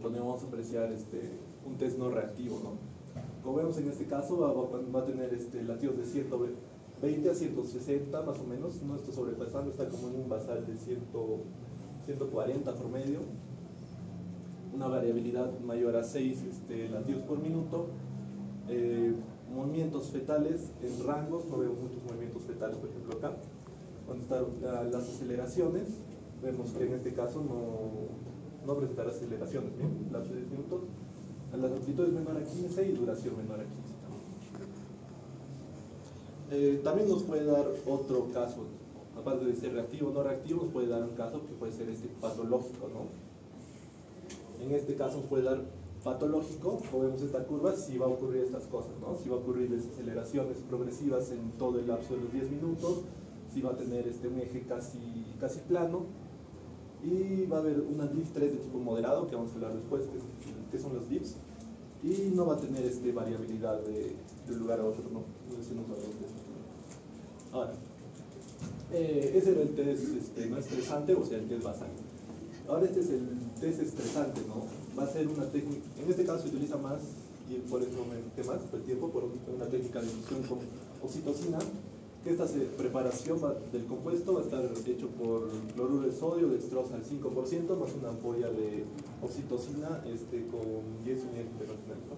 donde vamos a apreciar un test no reactivo, ¿no? Como vemos en este caso va a tener latidos de 120 a 160 más o menos, no está sobrepasando, está como en un basal de 140 promedio, una variabilidad mayor a 6 latidos por minuto, movimientos fetales en rangos, no vemos muchos movimientos fetales, por ejemplo acá, cuando están las aceleraciones, vemos que en este caso no presentará aceleraciones, ¿bien? Lapso de 10 minutos, las amplitudes menor a 15 y duración menor a 15. También nos puede dar otro caso, aparte de ser reactivo o no reactivo, nos puede dar un caso que puede ser patológico, ¿no? En este caso nos puede dar patológico, como vemos esta curva, si va a ocurrir estas cosas, ¿no? Si va a ocurrir desaceleraciones progresivas en todo el lapso de los 10 minutos, si va a tener un eje casi plano, y va a haber una DIF 3 de tipo moderado, que vamos a hablar después, que son los DIFs, y no va a tener variabilidad de un lugar a otro, ¿no? Ahora, ese era el test no estresante, o sea, el test basal. Ahora este es el test estresante, ¿no? Va a ser una técnica, en este caso se utiliza más, y por eso me metí más por el tiempo, por una técnica de infusión con oxitocina, que esta preparación del compuesto va a estar hecho por cloruro de sodio, dextrosa al 5%, más una ampolla de oxitocina con 10 unidades internacionales, ¿no?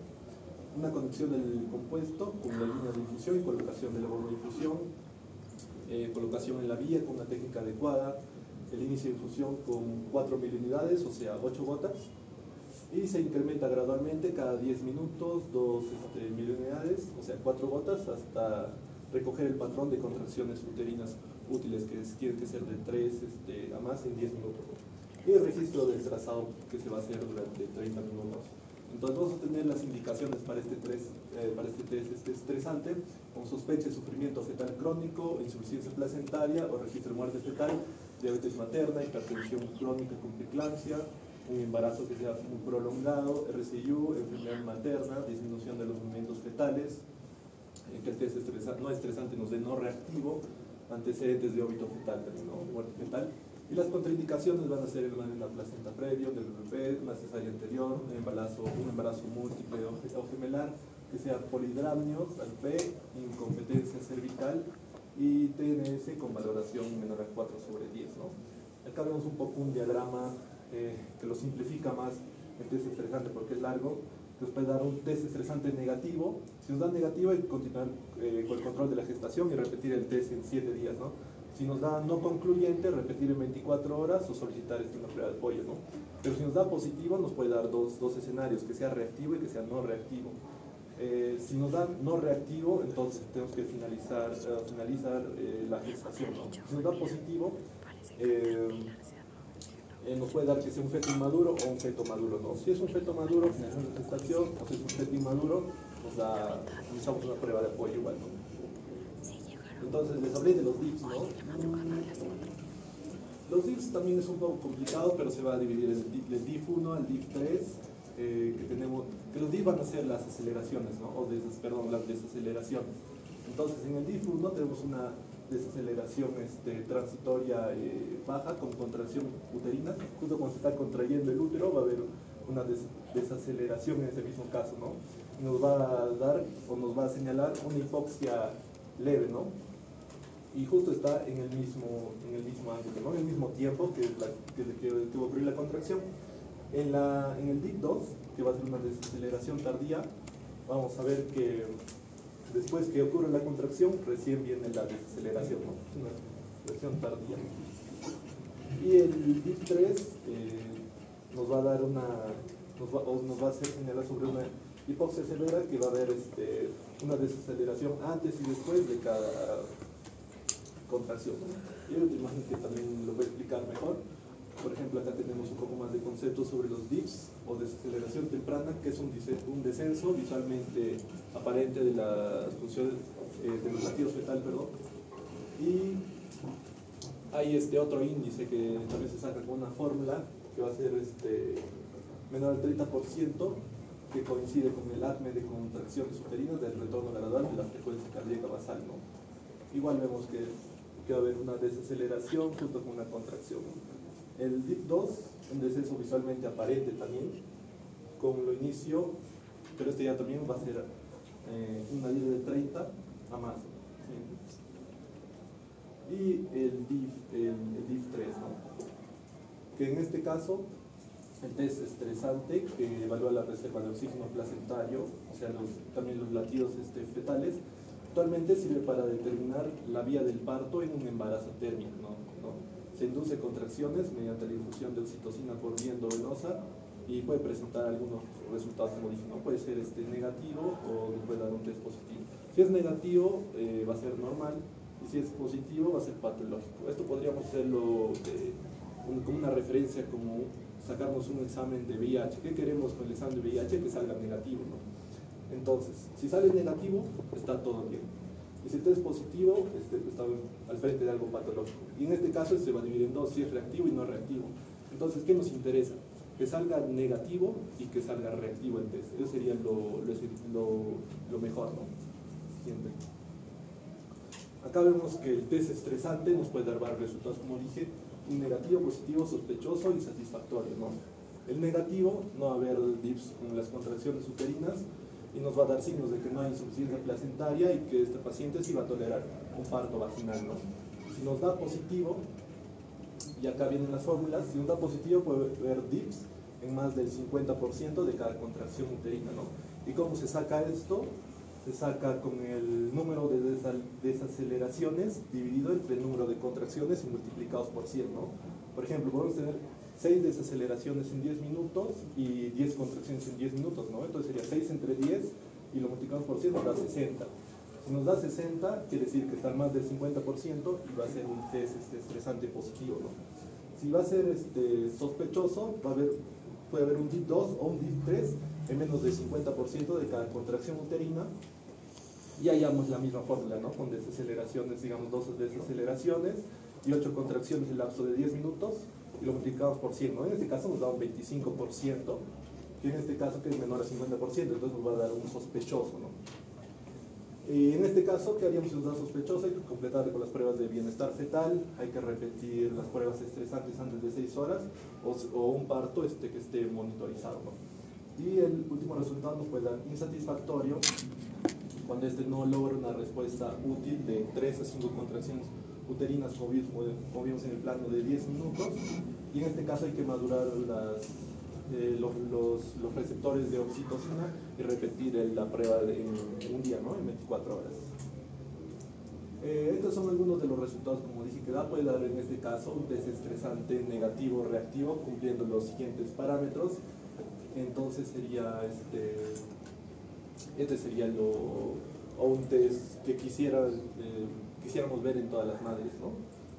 Una conexión del compuesto con la línea de infusión y colocación de la bomba de infusión, colocación en la vía con una técnica adecuada, el inicio de infusión con 4 miliunidades, o sea 8 gotas, y se incrementa gradualmente cada 10 minutos 2 miliunidades, o sea 4 gotas, hasta recoger el patrón de contracciones uterinas útiles, que tiene que ser de 3 a más en 10 minutos, y el registro del trazado que se va a hacer durante 30 minutos. Entonces vamos a tener las indicaciones para este test estresante, con sospecha de sufrimiento fetal crónico, insuficiencia placentaria o registro de muerte fetal, diabetes materna, hipertensión crónica con preeclampsia, un embarazo que sea muy prolongado, RCIU, enfermedad materna, disminución de los movimientos fetales, que el test no estresante nos dé no reactivo, antecedentes de óbito fetal, ¿no? Muerte fetal. Y las contraindicaciones van a ser el mal en la placenta previo, del bebé, una cesárea anterior, un embarazo múltiple o gemelar, que sea polidramnios al P, incompetencia cervical y TNS con valoración menor a 4/10, ¿no? Acá vemos un poco un diagrama que lo simplifica más el test estresante porque es largo, que nos puede dar un test estresante negativo. Si nos da negativo hay que continuar con el control de la gestación y repetir el test en 7 días, ¿no? Si nos da no concluyente, repetir en 24 horas o solicitar una prueba de apoyo, ¿no? Pero si nos da positivo, nos puede dar dos escenarios, que sea reactivo y que sea no reactivo. Si nos da no reactivo, entonces tenemos que finalizar la gestación, ¿no? Si nos da positivo, nos puede dar que sea un feto inmaduro o un feto maduro, ¿no? Si es un feto maduro, finalizamos la gestación, o si es un feto inmaduro, necesitamos una prueba de apoyo igual, ¿no? Entonces les hablé de los DIPs, ¿no? Los DIPs también es un poco complicado, pero se va a dividir el DIF 1 al DIF 3, que tenemos, que los DIF van a ser las aceleraciones, ¿no? Las desaceleraciones. Entonces en el DIF 1 tenemos una desaceleración transitoria baja con contracción uterina. Justo cuando se está contrayendo el útero va a haber una desaceleración en ese mismo caso, ¿no? Y nos va a dar o nos va a señalar una hipoxia leve, ¿no? Y justo está en el mismo ángulo, ¿no? En el mismo tiempo que va a ocurrir la contracción. En el DIP 2, que va a ser una desaceleración tardía, vamos a ver que después que ocurre la contracción, recién viene la desaceleración, ¿no? Es una desaceleración tardía. Y el DIP 3 nos va a dar nos va a hacer señalar sobre una hipoxia severa, que va a haber una desaceleración antes y después de cada contracción, ¿no? Y hay otra imagen que también lo voy a explicar mejor. Por ejemplo, acá tenemos un poco más de conceptos sobre los DIPs o desaceleración temprana, que es un descenso visualmente aparente de las funciones de los latidos fetal, perdón. Y hay otro índice que también se saca con una fórmula que va a ser menor al 30%, que coincide con el ACME de contracciones uterinas del retorno gradual de la frecuencia cardíaca basal, ¿no? Igual vemos que va a haber una desaceleración junto con una contracción, ¿no? El DIP 2, un descenso visualmente aparente también, con lo inicio, pero ya también va a ser una línea de 30 a más, ¿sí? Y el DIP 3, ¿no? Que en este caso el test estresante, que evalúa la reserva de oxígeno placentario, o sea, también los latidos fetales, actualmente sirve para determinar la vía del parto en un embarazo térmico, ¿no? Se induce contracciones mediante la infusión de oxitocina por vía endovenosa y puede presentar algunos resultados, como dije, ¿no? Puede ser negativo o puede dar un test positivo. Si es negativo, va a ser normal, y si es positivo, va a ser patológico. Esto podríamos hacerlo como una referencia, como sacarnos un examen de VIH. ¿Qué queremos con el examen de VIH? Que salga negativo, ¿no? Entonces, si sale negativo, está todo bien. Y si el test es positivo, está al frente de algo patológico. Y en este caso se va a dividir en dos, si es reactivo y no reactivo. Entonces, ¿qué nos interesa? Que salga negativo y que salga reactivo el test. Eso sería lo mejor, ¿no? Siguiente. Acá vemos que el test estresante nos puede dar varios resultados, como dije, un negativo, positivo, sospechoso y satisfactorio, ¿no? El negativo, no va a haber DIPs con las contracciones uterinas y nos va a dar signos de que no hay insuficiencia placentaria y que este paciente sí va a tolerar un parto vaginal, ¿no? Si nos da positivo, y acá vienen las fórmulas, si nos da positivo puede haber DIPs en más del 50% de cada contracción uterina, ¿no? ¿Y cómo se saca esto? Se saca con el número de desaceleraciones dividido entre el número de contracciones y multiplicados por 100, ¿no? Por ejemplo, podemos tener 6 desaceleraciones en 10 minutos y 10 contracciones en 10 minutos, ¿no? Entonces sería 6 entre 10 y lo multiplicamos por 100 nos da 60. Si nos da 60, quiere decir que está más del 50% y va a ser un test estresante positivo, ¿no? Si va a ser sospechoso, puede haber un DIP 2 o un DIP 3 en menos del 50% de cada contracción uterina, y hallamos la misma fórmula, ¿no? Con desaceleraciones, digamos 2 desaceleraciones y 8 contracciones en el lapso de 10 minutos y lo multiplicamos por 100, ¿no? En este caso nos da un 25%, y en este caso que es menor al 50%, entonces nos va a dar un sospechoso, ¿no? En este caso, ¿qué haríamos si nos da sospechosa? Hay que completar con las pruebas de bienestar fetal, hay que repetir las pruebas estresantes antes de 6 horas o un parto que esté monitorizado, ¿no? Y el último resultado nos puede dar insatisfactorio cuando no logra una respuesta útil de 3 a 5 contracciones uterinas, como vimos en el plano de 10 minutos, y en este caso hay que madurar los receptores de oxitocina y repetir la prueba en un día, ¿no? En 24 horas. Estos son algunos de los resultados, como dije, que puede dar en este caso un desestresante negativo reactivo cumpliendo los siguientes parámetros. Entonces sería este sería un test que quisiéramos ver en todas las madres, ¿no?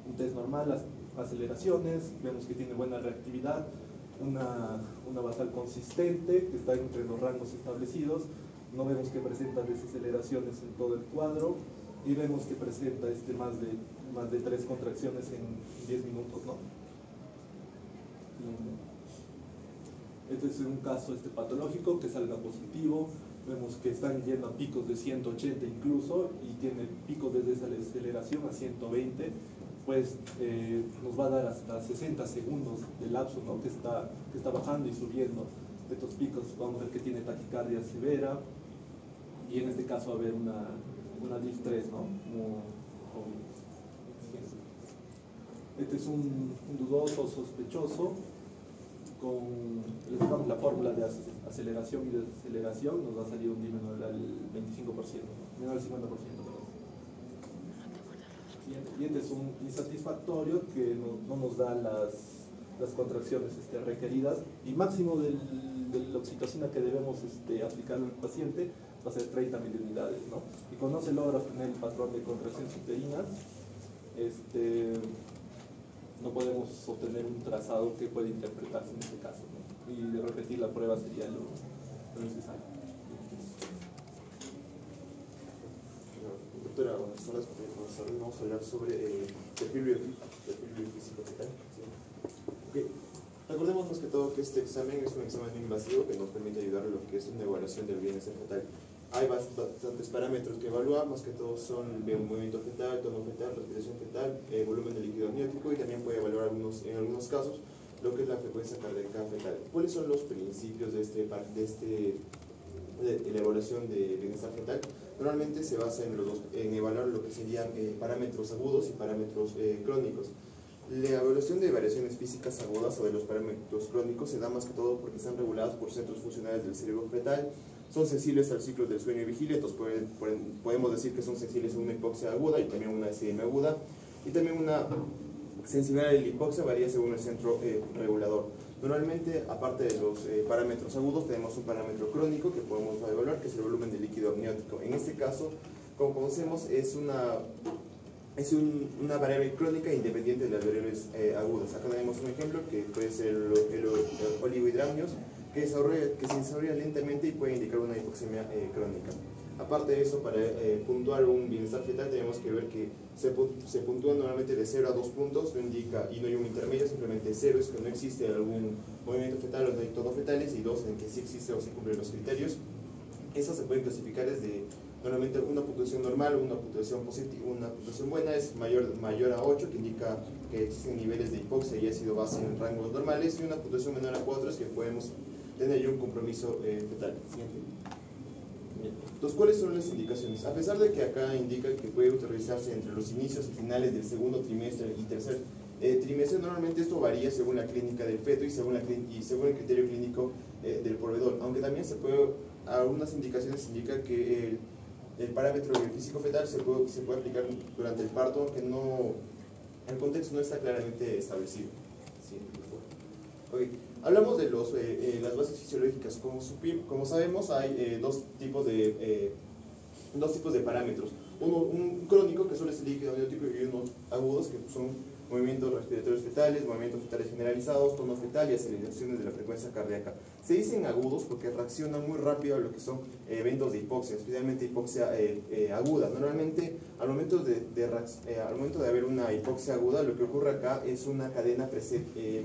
Un test normal, las aceleraciones, vemos que tiene buena reactividad, una basal consistente que está entre los rangos establecidos, no vemos que presenta desaceleraciones en todo el cuadro y vemos que presenta más de 3 contracciones en 10 minutos, ¿no? Este es un caso patológico que salga positivo, vemos que están yendo a picos de 180 incluso y tiene picos de desaceleración a 120, pues nos va a dar hasta 60 segundos de lapso, ¿no? que está bajando y subiendo estos picos. Vamos a ver que tiene taquicardia severa y en este caso va a haber una DIF3, ¿no? Este es un dudoso sospechoso. Le sacamos la fórmula de aceleración y desaceleración, nos va a salir un D menor al 25%, ¿no? Menor al 50%. Y este es un insatisfactorio que no nos da las contracciones requeridas, y máximo de la oxitocina que debemos aplicar al paciente va a ser 30 miliunidades, ¿no? Y cuando no se logra obtener el patrón de contracciones uterinas, no podemos obtener un trazado que pueda interpretarse en este caso, ¿no? Y de repetir la prueba sería lo necesario. Doctora, buenas tardes. Vamos a hablar sobre perfil biofísico fetal. ¿Sí? Okay. Recordemos más que todo que este examen es un examen invasivo que nos permite ayudar a lo que es una evaluación del bienestar fetal. Hay bastantes parámetros que evaluar, más que todo son el movimiento fetal, tono fetal, respiración fetal, volumen de líquido amniótico, y también puede evaluar en algunos casos lo que es la frecuencia cardíaca fetal. ¿Cuáles son los principios de la evaluación de bienestar fetal? Normalmente se basa en evaluar lo que serían parámetros agudos y parámetros crónicos. La evaluación de variaciones físicas agudas o de los parámetros crónicos se da más que todo porque están regulados por centros funcionales del cerebro fetal, son sensibles al ciclo del sueño y vigilia, entonces podemos decir que son sensibles a una hipoxia aguda y también a una SIM aguda, y también una sensibilidad a la hipoxia varía según el centro regulador. Normalmente, aparte de los parámetros agudos, tenemos un parámetro crónico que podemos evaluar, que es el volumen de líquido amniótico. En este caso, como conocemos, es una variable crónica independiente de las variables agudas. Acá tenemos un ejemplo que puede ser el oligohidramnios, que se desarrolla lentamente y puede indicar una hipoxemia crónica. Aparte de eso, para puntuar un bienestar fetal tenemos que ver que se puntúa normalmente de 0 a 2 puntos, no indica, y no hay un intermedio, simplemente 0 es que no existe algún movimiento fetal o no hay tonos fetales, y 2 en que sí existe o sí cumplen los criterios. Esas se pueden clasificar desde normalmente una puntuación normal, una puntuación positiva, una puntuación buena es mayor a 8, que indica que existen niveles de hipoxia y ácido base en rangos normales, y una puntuación menor a 4 es que podemos tener ya un compromiso fetal. Siguiente. Entonces, ¿cuáles son las indicaciones? A pesar de que acá indica que puede utilizarse entre los inicios y finales del segundo trimestre y tercer trimestre, normalmente esto varía según la clínica del feto y según el criterio clínico del proveedor, aunque también algunas indicaciones indican que el parámetro físico fetal se puede aplicar durante el parto, aunque el contexto no está claramente establecido. Sí, okay. Hablamos de las bases fisiológicas. Como sabemos, hay dos tipos de parámetros. Un crónico, que suele ser líquido amniótico, y unos agudos, que son movimientos respiratorios fetales, movimientos fetales generalizados, tono fetal y aceleraciones de la frecuencia cardíaca. Se dicen agudos porque reaccionan muy rápido a lo que son eventos de hipoxia, especialmente hipoxia aguda. Normalmente, al momento de haber una hipoxia aguda, lo que ocurre acá es una cadena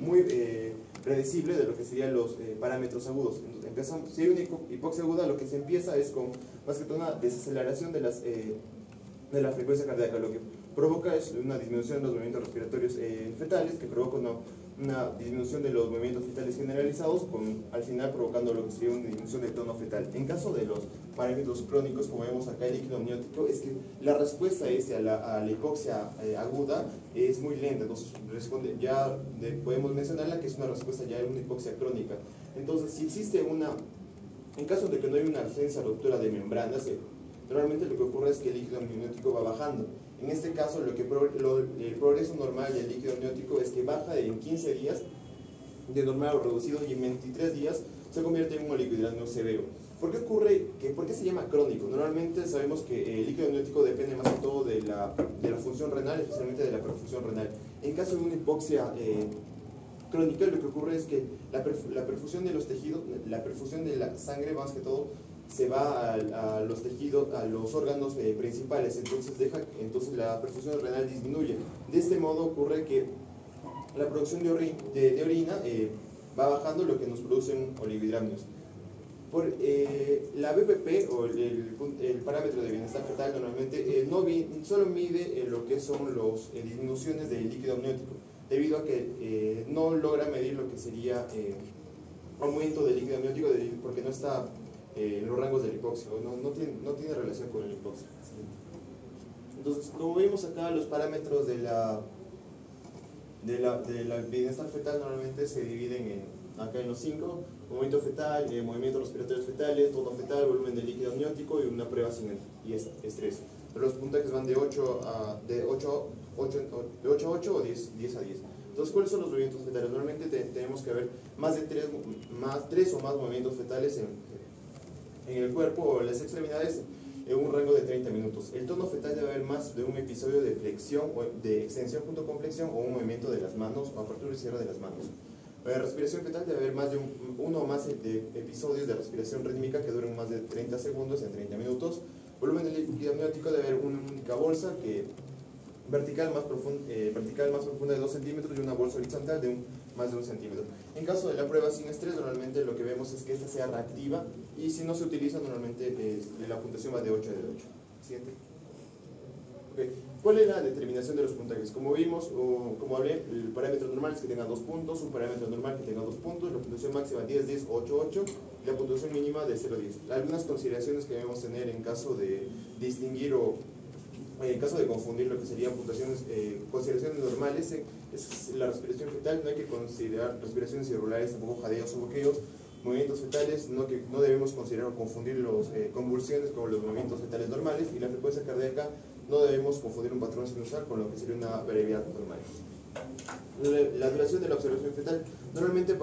muy predecible de lo que serían los parámetros agudos. Entonces, si hay una hipoxia aguda, lo que se empieza es con más que todo una desaceleración de la frecuencia cardíaca, lo que provoca es una disminución de los movimientos respiratorios fetales, que provoca una disminución de los movimientos fetales generalizados, al final provocando lo que sería una disminución del tono fetal. En caso de los parámetros crónicos, como vemos acá el líquido amniótico, es que la respuesta a la hipoxia aguda es muy lenta, entonces podemos mencionarla que es una respuesta ya de una hipoxia crónica. Entonces, si existe en caso de que no hay una ausencia o ruptura de membranas, normalmente lo que ocurre es que el líquido amniótico va bajando. En este caso, el progreso normal del líquido amniótico es que baja en 15 días de normal o reducido y en 23 días se convierte en un oligohidramio severo. ¿Por qué ocurre? ¿Por qué se llama crónico? Normalmente sabemos que el líquido amniótico depende más que todo de la función renal, especialmente de la perfusión renal. En caso de una hipoxia crónica, lo que ocurre es que la perfusión de los tejidos, la perfusión de la sangre más que todo, se va a los tejidos, a los órganos principales, entonces la perfusión renal disminuye. De este modo ocurre que la producción de orina va bajando, lo que nos produce oligohidramnios. La BPP o el parámetro de bienestar fetal normalmente solo mide lo que son las disminuciones del líquido amniótico, debido a que no logra medir lo que sería aumento del líquido amniótico porque no está en los rangos del hipoxia, no tiene relación con el hipoxia. Entonces, como vemos acá, los parámetros de la bienestar fetal normalmente se dividen acá en los 5: movimiento fetal, movimientos respiratorios fetales, tono fetal, volumen de líquido amniótico y una prueba sin estrés. Pero los puntajes van de 8 a 8 o 10 a 10. Entonces, ¿cuáles son los movimientos fetales? Normalmente tenemos que haber más de 3 o más movimientos fetales en el cuerpo o en las extremidades en un rango de 30 minutos. El tono fetal debe haber más de un episodio de flexión o de extensión junto con flexión o un movimiento de las manos o apertura y cierre de las manos. La respiración fetal debe haber más de uno o más de episodios de respiración rítmica que duren más de 30 segundos en 30 minutos. Volumen del líquido amniótico debe haber una única bolsa vertical más profunda de 2 centímetros y una bolsa horizontal de más de 1 centímetro. En caso de la prueba sin estrés, normalmente lo que vemos es que esta sea reactiva, y si no se utiliza, normalmente la puntuación va de 8 de 8. Siguiente. Okay. ¿Cuál es la determinación de los puntajes? Como vimos, como hablé, el parámetro normal es que tenga 2 puntos, un parámetro normal que tenga 2 puntos, la puntuación máxima 10, 10, 8, 8, y la puntuación mínima de 0, 10. Algunas consideraciones que debemos tener en caso de distinguir o en caso de confundir lo que serían consideraciones normales, es la respiración fetal. No hay que considerar respiraciones irregulares, tampoco jadeos o boqueos. Movimientos fetales, no debemos considerar o confundir las convulsiones con los movimientos fetales normales, y la frecuencia cardíaca no debemos confundir un patrón sinusal con lo que sería una variabilidad normal. La duración de la observación fetal, normalmente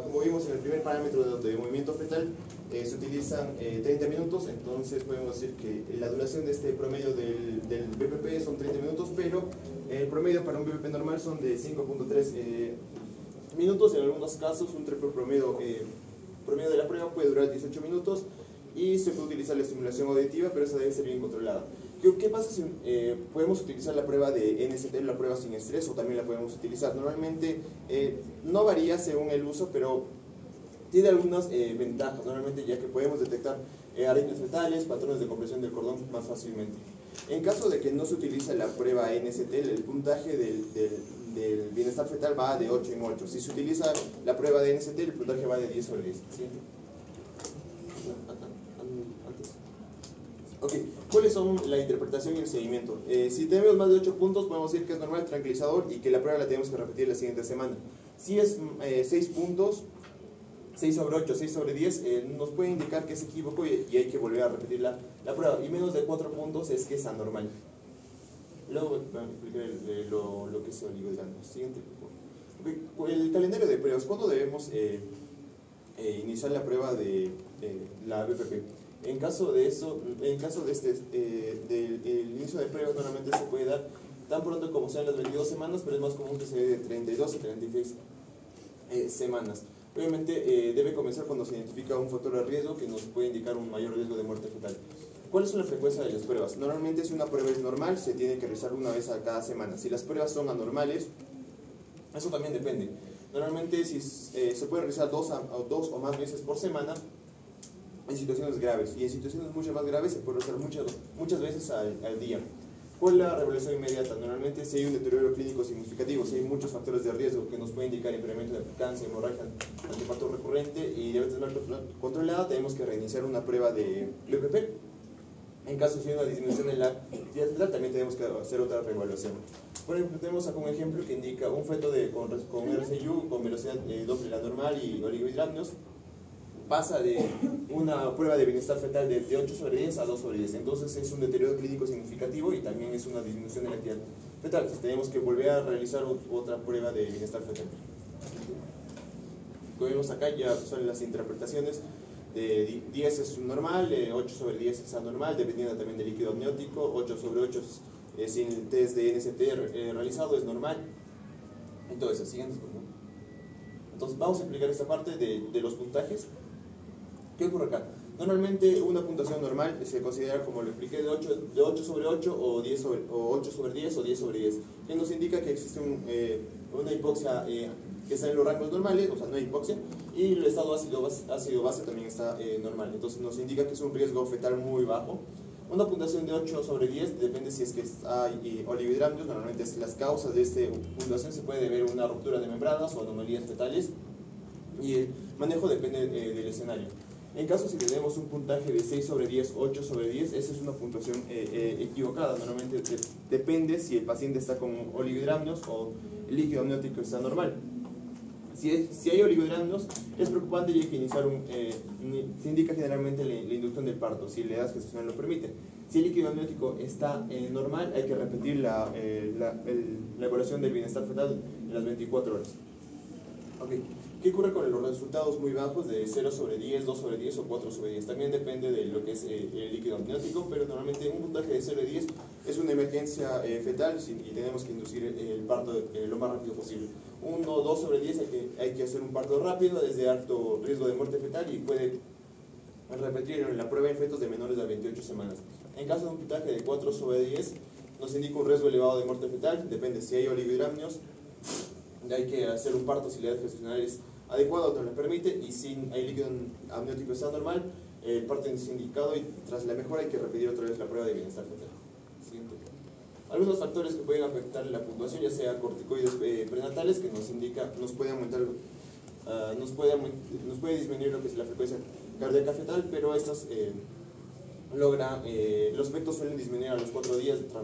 como vimos en el primer parámetro de movimiento fetal, se utilizan 30 minutos, entonces podemos decir que la duración de este promedio del BPP son 30 minutos, pero el promedio para un BPP normal son de 5.3 minutos. En algunos casos un promedio de la prueba puede durar 18 minutos y se puede utilizar la estimulación auditiva, pero esa debe ser bien controlada. ¿Qué pasa si podemos utilizar la prueba de NST, la prueba sin estrés, o también la podemos utilizar? Normalmente no varía según el uso, pero tiene algunas ventajas, normalmente, ya que podemos detectar arritmias fetales, patrones de compresión del cordón más fácilmente. En caso de que no se utilice la prueba NST, el puntaje del bienestar fetal va de 8 en 8. Si se utiliza la prueba de NST, el puntaje va de 10 sobre 10. ¿Sí? Ok, ¿cuáles son la interpretación y el seguimiento? Si tenemos más de 8 puntos, podemos decir que es normal, tranquilizador, y que la prueba la tenemos que repetir la siguiente semana. Si es 6 puntos, 6 sobre 8, 6 sobre 10, nos puede indicar que es equívoco y hay que volver a repetir la prueba. Y menos de 4 puntos es que es anormal. Luego vamos a explicar lo que es oligohidramnios. Siguiente. Okay. El calendario de pruebas. ¿Cuándo debemos iniciar la prueba de la BPP? En caso de del inicio de pruebas, normalmente se puede dar tan pronto como sean las 22 semanas, pero es más común que se dé de 32 a 36 semanas. Obviamente debe comenzar cuando se identifica un factor de riesgo que nos puede indicar un mayor riesgo de muerte fetal. ¿Cuál es la frecuencia de las pruebas? Normalmente si una prueba es normal, se tiene que realizar una vez a cada semana. Si las pruebas son anormales, eso también depende. Normalmente si, se puede realizar dos o más veces por semana en situaciones graves. Y en situaciones mucho más graves se puede realizar muchas veces al día. ¿Cuál es la revelación inmediata? Normalmente si hay un deterioro clínico significativo, si hay muchos factores de riesgo que nos pueden indicar incremento de aplicancia, hemorragia, antiinfarto recurrente y diabetes no controlada, tenemos que reiniciar una prueba de LPP. En caso de una disminución en la actividad fetal, también tenemos que hacer otra reevaluación. Por ejemplo, tenemos acá un ejemplo que indica un feto con RCU, con velocidad Doppler anormal y oligohidramnios, pasa de una prueba de bienestar fetal de 8 sobre 10 a 2 sobre 10. Entonces es un deterioro clínico significativo y también es una disminución de la actividad fetal. Entonces tenemos que volver a realizar otra prueba de bienestar fetal. Como vemos acá ya son las interpretaciones. De 10 es normal, 8 sobre 10 es anormal, dependiendo también del líquido amniótico. 8 sobre 8 sin el test de NST realizado es normal. Entonces, siguientes, ¿no? Entonces vamos a explicar esta parte de los puntajes. ¿Qué ocurre acá? Normalmente una puntuación normal se considera, como lo expliqué, de 8 sobre 8 o 8 sobre 10 o 10 sobre 10, que nos indica que existe una hipoxia que está en los rangos normales, o sea, no hay hipoxia, y el estado ácido-base también está normal. Entonces nos indica que es un riesgo fetal muy bajo. Una puntuación de 8 sobre 10 depende si es que hay oligohidramnios. Normalmente las causas de esta puntuación se puede deber a una ruptura de membranas o anomalías fetales, y el manejo depende del escenario. En caso si tenemos un puntaje de 6 sobre 10, 8 sobre 10, esa es una puntuación equivocada. Normalmente depende si el paciente está con oligohidramnios o el líquido amniótico está normal. Si hay oligohidramnios, es preocupante y hay que iniciar se indica generalmente la inducción del parto, si la edad gestacional lo permite. Si el líquido amniótico está normal, hay que repetir la evaluación del bienestar fetal en las 24 horas. Okay. ¿Qué ocurre con los resultados muy bajos de 0 sobre 10, 2 sobre 10 o 4 sobre 10? También depende de lo que es el líquido amniótico, pero normalmente un puntaje de 0 a 10 es una emergencia fetal y tenemos que inducir el parto lo más rápido posible. 1 o 2 sobre 10 hay que hacer un parto rápido, desde alto riesgo de muerte fetal, y puede repetir en la prueba en fetos de menores de 28 semanas. En caso de un puntaje de 4 sobre 10, nos indica un riesgo elevado de muerte fetal, depende si hay oligohidramnios, hay que hacer un parto si la edad gestacional es adecuada o no lo permite, y si hay líquido amniótico está normal, el parto es indicado y tras la mejora hay que repetir otra vez la prueba de bienestar fetal. Siguiente. Algunos factores que pueden afectar la puntuación, ya sea corticoides prenatales, que nos puede aumentar, nos puede disminuir lo que es la frecuencia cardíaca fetal, pero estas los efectos suelen disminuir a los 4 días tras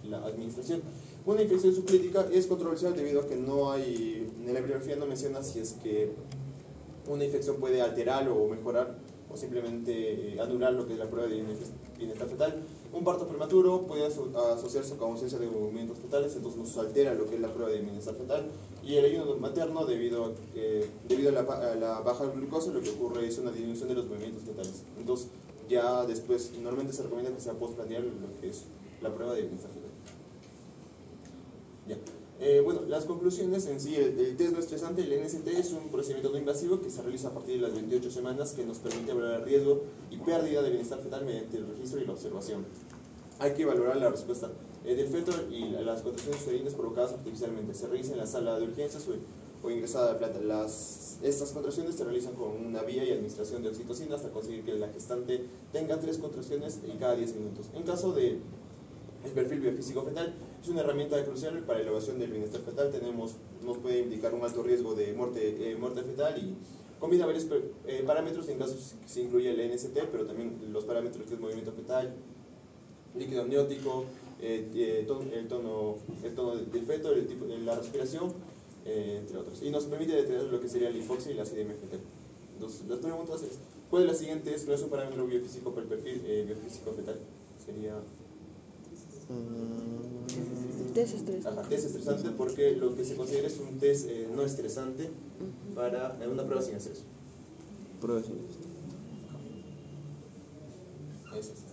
la administración. Una infección subclínica es controversial debido a que no hay, en la bibliografía no menciona si es que una infección puede alterar o mejorar o simplemente anular lo que es la prueba de bienestar fetal. Un parto prematuro puede asociarse con ausencia de movimientos fetales, entonces nos altera lo que es la prueba de bienestar fetal. Y el ayuno materno, debido a la baja glucosa, lo que ocurre es una disminución de los movimientos fetales. Entonces ya después, normalmente se recomienda que sea postprandial lo que es la prueba de bienestar fetal. Ya. Bueno, las conclusiones en sí, el test no estresante, el NST, es un procedimiento no invasivo que se realiza a partir de las 28 semanas, que nos permite evaluar el riesgo y pérdida de bienestar fetal mediante el registro y la observación. Hay que valorar la respuesta del feto y las contracciones uterinas provocadas artificialmente. Se realiza en la sala de urgencias o ingresada a la planta. Estas contracciones se realizan con una vía y administración de oxitocina hasta conseguir que la gestante tenga 3 contracciones cada 10 minutos. En caso de el perfil biofísico fetal, es una herramienta crucial para la evaluación del bienestar fetal. Nos puede indicar un alto riesgo de muerte fetal y combina varios parámetros. En caso se incluye el NST, pero también los parámetros que es movimiento fetal, líquido amniótico, el tono del feto, el tipo, la respiración, entre otros. Y nos permite determinar lo que sería la hipoxia y la acidemia fetal. Entonces, las preguntas es, ¿cuál de las siguientes no es un parámetro biofísico para el perfil biofísico fetal? Sería... Test estresante. Ajá, test estresante, porque lo que se considera es un test no estresante para una prueba sin estrés. Prueba sin estrés. Esa es.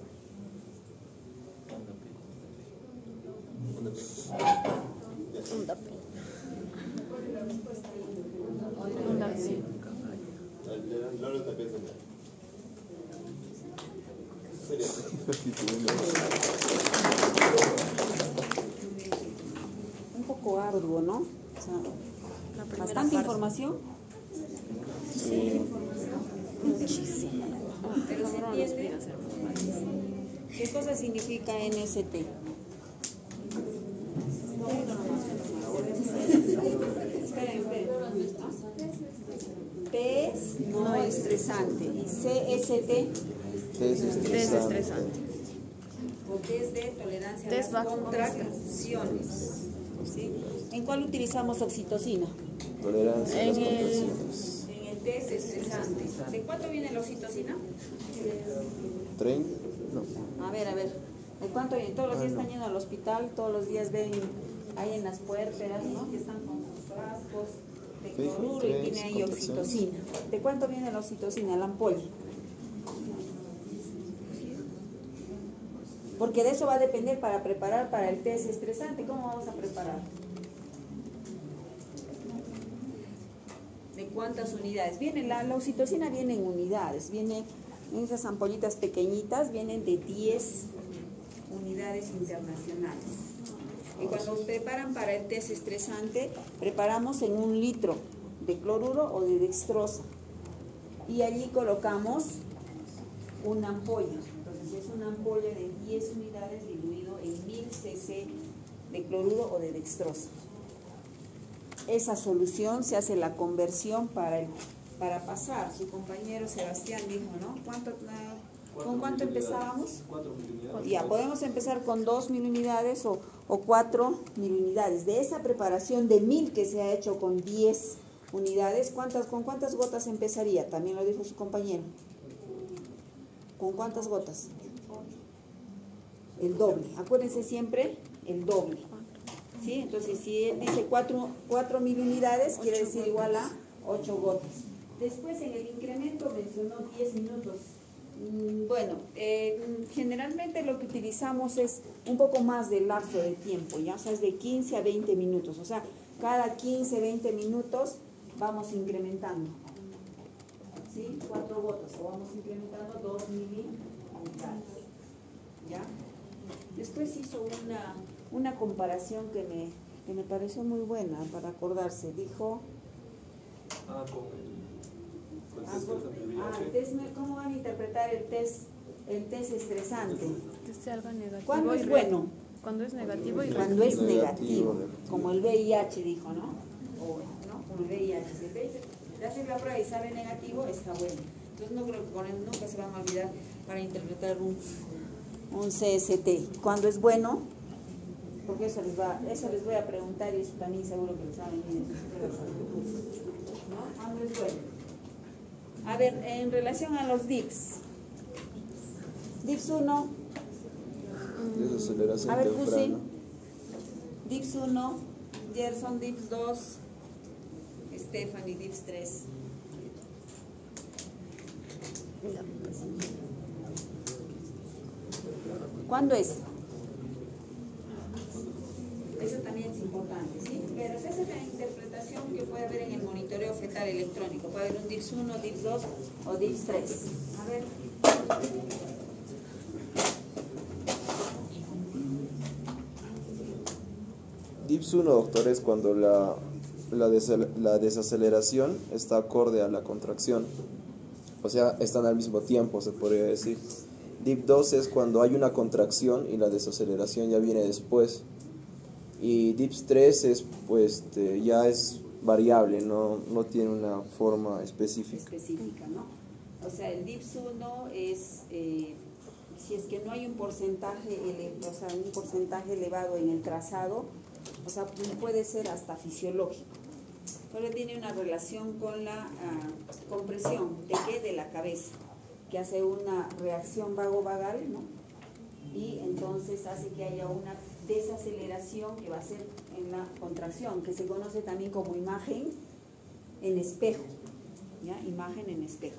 Un DAPE. Un DAPE. No lo tapé de nada. Un poco arduo, ¿no? O sea, La primera bastante parte. información. Sí. Muchísimo. Pero se Por favor, no nos entiende. pida hacer más fácil. ¿Qué cosa significa NST? Esperen. P es no estresante y CST Desestresante. porque es de tolerancia a Test las bajo contracciones. ¿Sí? ¿En cuál utilizamos oxitocina? Tolerancia a las En el- contracciones. En el test estresante. ¿De cuánto viene la oxitocina? 30. No. A ver. ¿De cuánto viene? Todos los días están yendo al hospital, todos los días ven ahí en las puertas, ¿no? Que están con sus frascos de Sí, cloruro y 3 tiene ahí contracciones. oxitocina. ¿De cuánto viene la oxitocina? La ampolla. Porque de eso va a depender para preparar para el test estresante. ¿Cómo vamos a preparar? ¿De cuántas unidades? Viene la oxitocina viene en unidades, viene en esas ampollitas pequeñitas, vienen de 10 unidades internacionales. Y cuando preparan para el test estresante, preparamos en 1 litro de cloruro o de dextrosa. Y allí colocamos una ampolla. Entonces es una ampolla de 10 unidades diluido en 1000 cc de cloruro o de dextrosa. Esa solución se hace la conversión para pasar. Su compañero Sebastián dijo, ¿no? ¿Con cuánto empezábamos? 4 miliunidades. Ya, podemos empezar con 2.000 unidades o 4.000 unidades. De esa preparación de 1.000 que se ha hecho con 10 unidades, ¿con cuántas gotas empezaría? También lo dijo su compañero. ¿Con cuántas gotas? El doble. Acuérdense siempre, el doble. ¿Sí? Entonces, si él dice 4.000 unidades, quiere decir igual a 8 gotas. Después, en el incremento mencionó 10 minutos. Bueno, generalmente lo que utilizamos es un poco más del lapso de tiempo, ¿ya? O sea, es de 15 a 20 minutos. O sea, cada 15, 20 minutos vamos incrementando. ¿Sí? 4 gotas. O vamos incrementando 2 miliunidades. ¿Ya? Después hizo una comparación que me pareció muy buena para acordarse. Dijo... ¿Cómo van a interpretar el test estresante? Que sea algo negativo. ¿Cuándo y es real. bueno? Cuando es negativo y Cuando es Negativo, negativo, negativo. como el VIH dijo, ¿no? ¿No? Como el VIH. Si el VIH le hace la prueba y sale negativo, está bueno. Entonces no creo que con él nunca se van a olvidar para interpretar un CST. Cuando es bueno, porque eso les voy a preguntar y eso también seguro que lo saben bien en sus pruebas. ¿No? ¿Cuándo es bueno? A ver, en relación a los DIPS. DIPS 1. Desaceleración A ver, Pussy. temprana. DIPS 1, Gerson, DIPS 2, Stephanie, DIPS 3. ¿Cuándo es? Eso también es importante, ¿sí? Pero esa es la interpretación que puede haber en el monitoreo fetal electrónico. Puede haber un DIPS 1, DIPS 2 o DIPS 3. A ver. DIPS 1, doctor, es cuando la desaceleración está acorde a la contracción. O sea, están al mismo tiempo, se podría decir. DIP 2 es cuando hay una contracción y la desaceleración ya viene después. Y DIPS 3 es, pues, ya es variable, no tiene una forma específica. ¿No? O sea, el DIPS 1 es, si es que no hay un porcentaje elevado en el trazado, o sea, puede ser hasta fisiológico. Pero tiene una relación con la compresión, ¿de qué? De la cabeza, que hace una reacción vagovagal, ¿no? Y entonces hace que haya una desaceleración que va a ser en la contracción, que se conoce también como imagen en espejo, ¿ya? Imagen en espejo.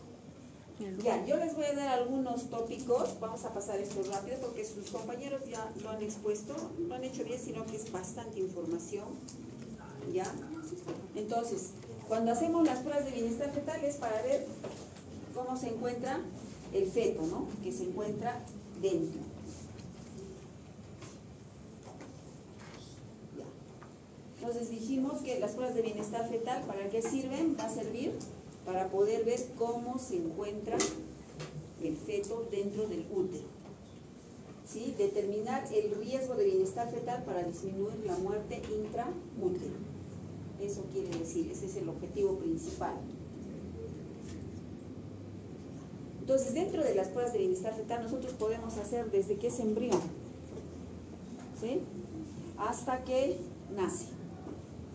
Ya, yo les voy a dar algunos tópicos, vamos a pasar esto rápido porque sus compañeros ya lo han expuesto, lo han hecho bien, sino que es bastante información. ¿Ya? Entonces, cuando hacemos las pruebas de bienestar fetal es para ver cómo se encuentra el feto, ¿no? Que se encuentra dentro. Ya. Entonces dijimos que las pruebas de bienestar fetal, ¿para qué sirven? Va a servir para poder ver cómo se encuentra el feto dentro del útero. ¿Sí? Determinar el riesgo de bienestar fetal para disminuir la muerte intraútero. Eso quiere decir, ese es el objetivo principal. Entonces, dentro de las pruebas de bienestar fetal, nosotros podemos hacer desde que es embrión, ¿sí? Hasta que nace.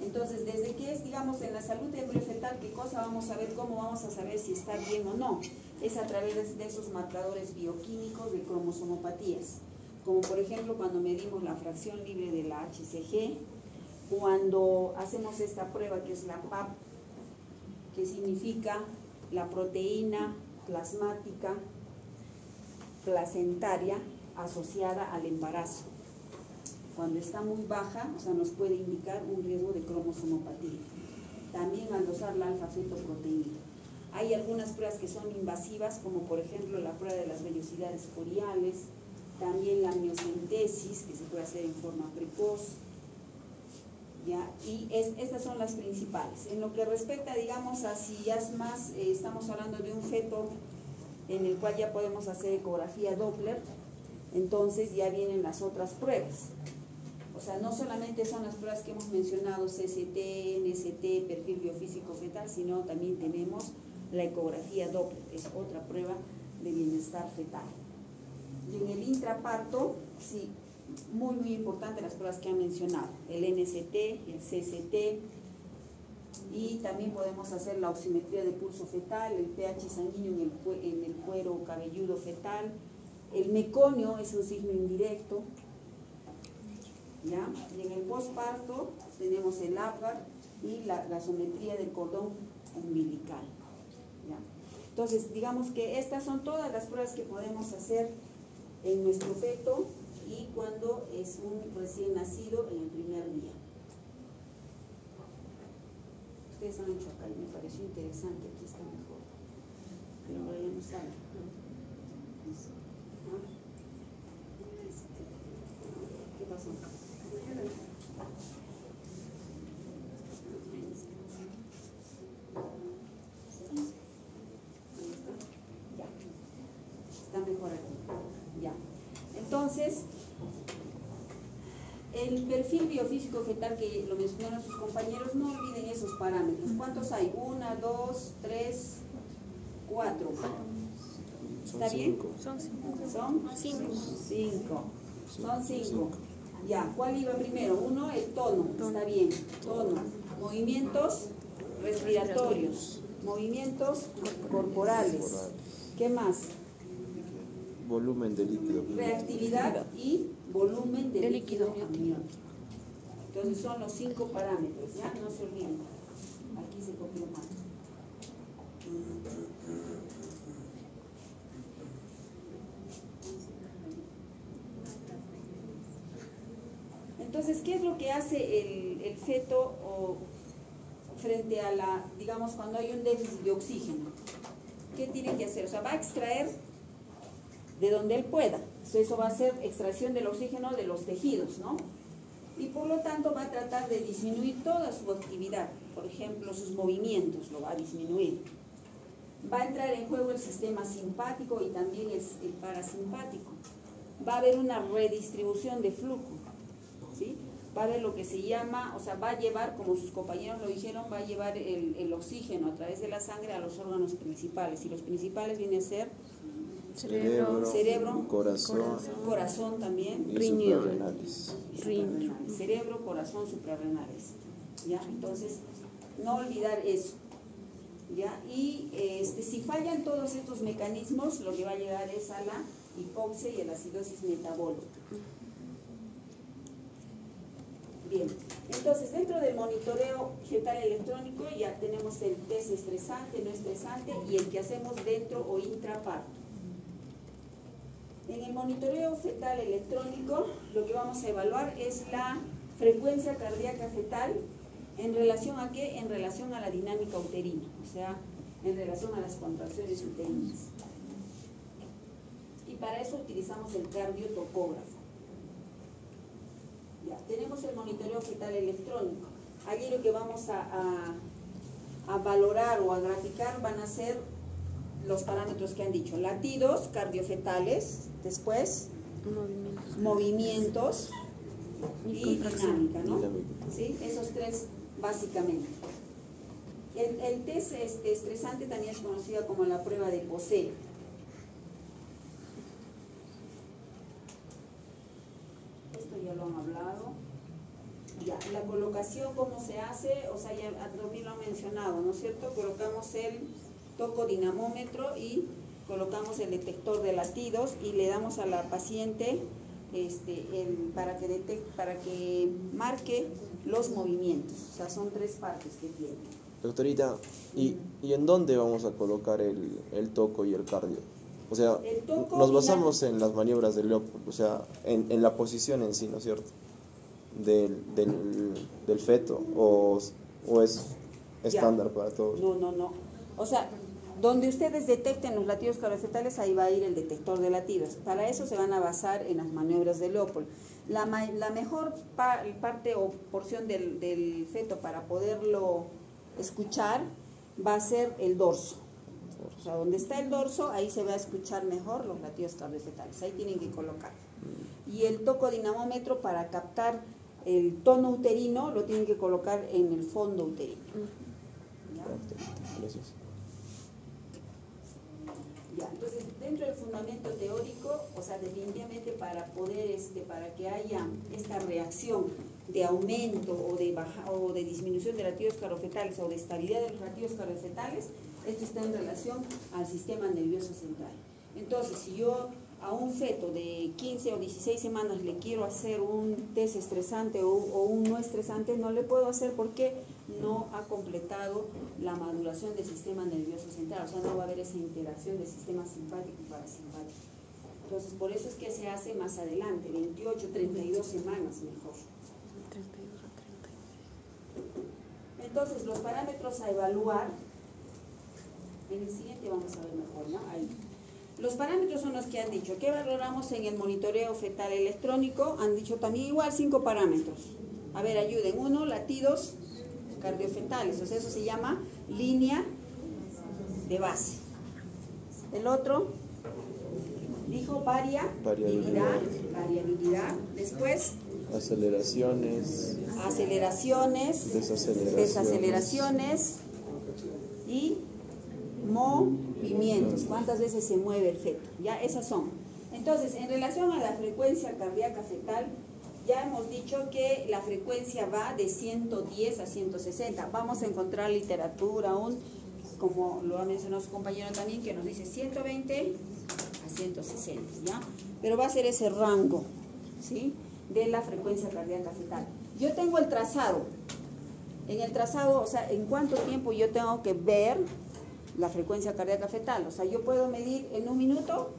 Entonces, desde que es, digamos, en la salud embriofetal, ¿qué cosa vamos a ver? ¿Cómo vamos a saber si está bien o no? Es a través de esos marcadores bioquímicos de cromosomopatías, como por ejemplo cuando medimos la fracción libre de la HCG, cuando hacemos esta prueba que es la PAP, que significa la proteína plasmática placentaria asociada al embarazo. Cuando está muy baja, o sea, nos puede indicar un riesgo de cromosomopatía. También al dosar la alfa-fetoproteína. Hay algunas pruebas que son invasivas, como por ejemplo la prueba de las vellosidades coriales, también la miocentesis, que se puede hacer en forma precoz, ¿ya? Y estas son las principales. En lo que respecta, digamos, a si ya es más, estamos hablando de un feto en el cual ya podemos hacer ecografía Doppler, entonces ya vienen las otras pruebas. O sea, no solamente son las pruebas que hemos mencionado, CST, NST, perfil biofísico fetal, sino también tenemos la ecografía Doppler, es otra prueba de bienestar fetal. Y en el intraparto, sí, muy importante las pruebas que han mencionado, el NST, el CST, y también podemos hacer la oximetría de pulso fetal, el pH sanguíneo en el cuero cabelludo fetal, el meconio es un signo indirecto, ¿ya? Y en el posparto tenemos el APGAR y la gasometría del cordón umbilical, ¿ya? Entonces, digamos que estas son todas las pruebas que podemos hacer en nuestro feto y cuando es un recién nacido en el primer día. Ustedes han hecho acá y me pareció interesante, aquí está mejor, pero ahora ya no sale. ¿Qué pasó? Está mejor aquí. Ya. Entonces, el perfil biofísico fetal que lo mencionaron sus compañeros, no olviden esos parámetros. ¿Cuántos hay? 1, 2, 3, 4. ¿Está bien? Son 5. ¿Son? 5. 5. Son 5. Ya, ¿cuál iba primero? 1, el tono. Está bien. Tono. Movimientos respiratorios. Movimientos corporales. ¿Qué más? Volumen de líquido. Reactividad y volumen de líquido amniótico. Entonces son los 5 parámetros, ¿ya? No se olviden. Aquí se copió mal. Entonces, ¿qué es lo que hace el feto frente a la, digamos, cuando hay un déficit de oxígeno? ¿Qué tiene que hacer? O sea, va a extraer de donde él pueda. Eso va a ser extracción del oxígeno de los tejidos, ¿no? Y por lo tanto va a tratar de disminuir toda su actividad. Por ejemplo, sus movimientos lo va a disminuir. Va a entrar en juego el sistema simpático y también el parasimpático. Va a haber una redistribución de flujo, ¿sí? Va a haber lo que se llama, o sea, va a llevar, como sus compañeros lo dijeron, va a llevar el oxígeno a través de la sangre a los órganos principales. Y los principales vienen a ser cerebro, corazón también, suprarrenales. cerebro, corazón, suprarrenales, ¿ya? Entonces, no olvidar eso, ¿ya? Y si fallan todos estos mecanismos, lo que va a llegar es a la hipoxia y a la acidosis metabólica. Bien, entonces dentro del monitoreo fetal electrónico ya tenemos el test estresante, no estresante y el que hacemos dentro o intraparto. En el monitoreo fetal electrónico lo que vamos a evaluar es la frecuencia cardíaca fetal ¿En relación a qué? En relación a la dinámica uterina, o sea, en relación a las contracciones uterinas. Y para eso utilizamos el cardiotocógrafo. Ya, tenemos el monitoreo fetal electrónico. Allí lo que vamos a valorar o a graficar van a ser los parámetros que han dicho: latidos cardiofetales, después movimientos y dinámica, ¿no? ¿Sí? Esos tres básicamente. El test estresante también es conocida como la prueba de Posey. Esto ya lo han hablado. Ya, la colocación, ¿cómo se hace? O sea, ya también lo han mencionado, ¿no es cierto? Colocamos el tocodinamómetro y colocamos el detector de latidos y le damos a la paciente para que marque los movimientos. O sea, son tres partes que tiene. Doctorita, ¿y en dónde vamos a colocar el toco y el cardio? O sea, nos basamos en las maniobras de Leopold, o sea, en la posición en sí, ¿no es cierto? Del feto, o es estándar para todos. No. O sea, donde ustedes detecten los latidos cardiofetales, ahí va a ir el detector de latidos. Para eso se van a basar en las maniobras de Leopold. La mejor parte o porción del feto para poderlo escuchar va a ser el dorso. O sea, donde está el dorso, ahí se va a escuchar mejor los latidos cardiofetales. Ahí tienen que colocar. Y el tocodinamómetro, para captar el tono uterino, lo tienen que colocar en el fondo uterino. ¿Ya? Gracias. Ya, entonces, dentro del fundamento teórico, o sea, definitivamente para poder, para que haya esta reacción de aumento o de disminución de latidos cardiofetales o de estabilidad de los latidos cardiofetales, esto está en relación al sistema nervioso central. Entonces, si yo a un feto de 15 o 16 semanas le quiero hacer un test estresante o un no estresante, no le puedo hacer porque no ha completado la maduración del sistema nervioso central, o sea, no va a haber esa interacción del sistema simpático y parasimpático. Entonces, por eso es que se hace más adelante, 28, 32 semanas mejor. 32 a 30. Entonces, los parámetros a evaluar, en el siguiente vamos a ver mejor, ¿no? Ahí. Los parámetros son los que han dicho. ¿Qué valoramos en el monitoreo fetal electrónico? Han dicho también igual 5 parámetros. A ver, ayuden. 1, latidos cardiofetales, o sea, eso se llama línea de base. El otro, dijo variabilidad. Después, aceleraciones, desaceleraciones y movimientos, cuántas veces se mueve el feto, ya esas son. Entonces, en relación a la frecuencia cardíaca fetal, ya hemos dicho que la frecuencia va de 110 a 160. Vamos a encontrar literatura aún, como lo ha mencionado su compañero también, que nos dice 120 a 160, ¿ya? Pero va a ser ese rango, ¿sí?, de la frecuencia cardíaca fetal. Yo tengo el trazado. En el trazado, o sea, en cuánto tiempo yo tengo que ver la frecuencia cardíaca fetal. O sea, yo puedo medir en 1 minuto,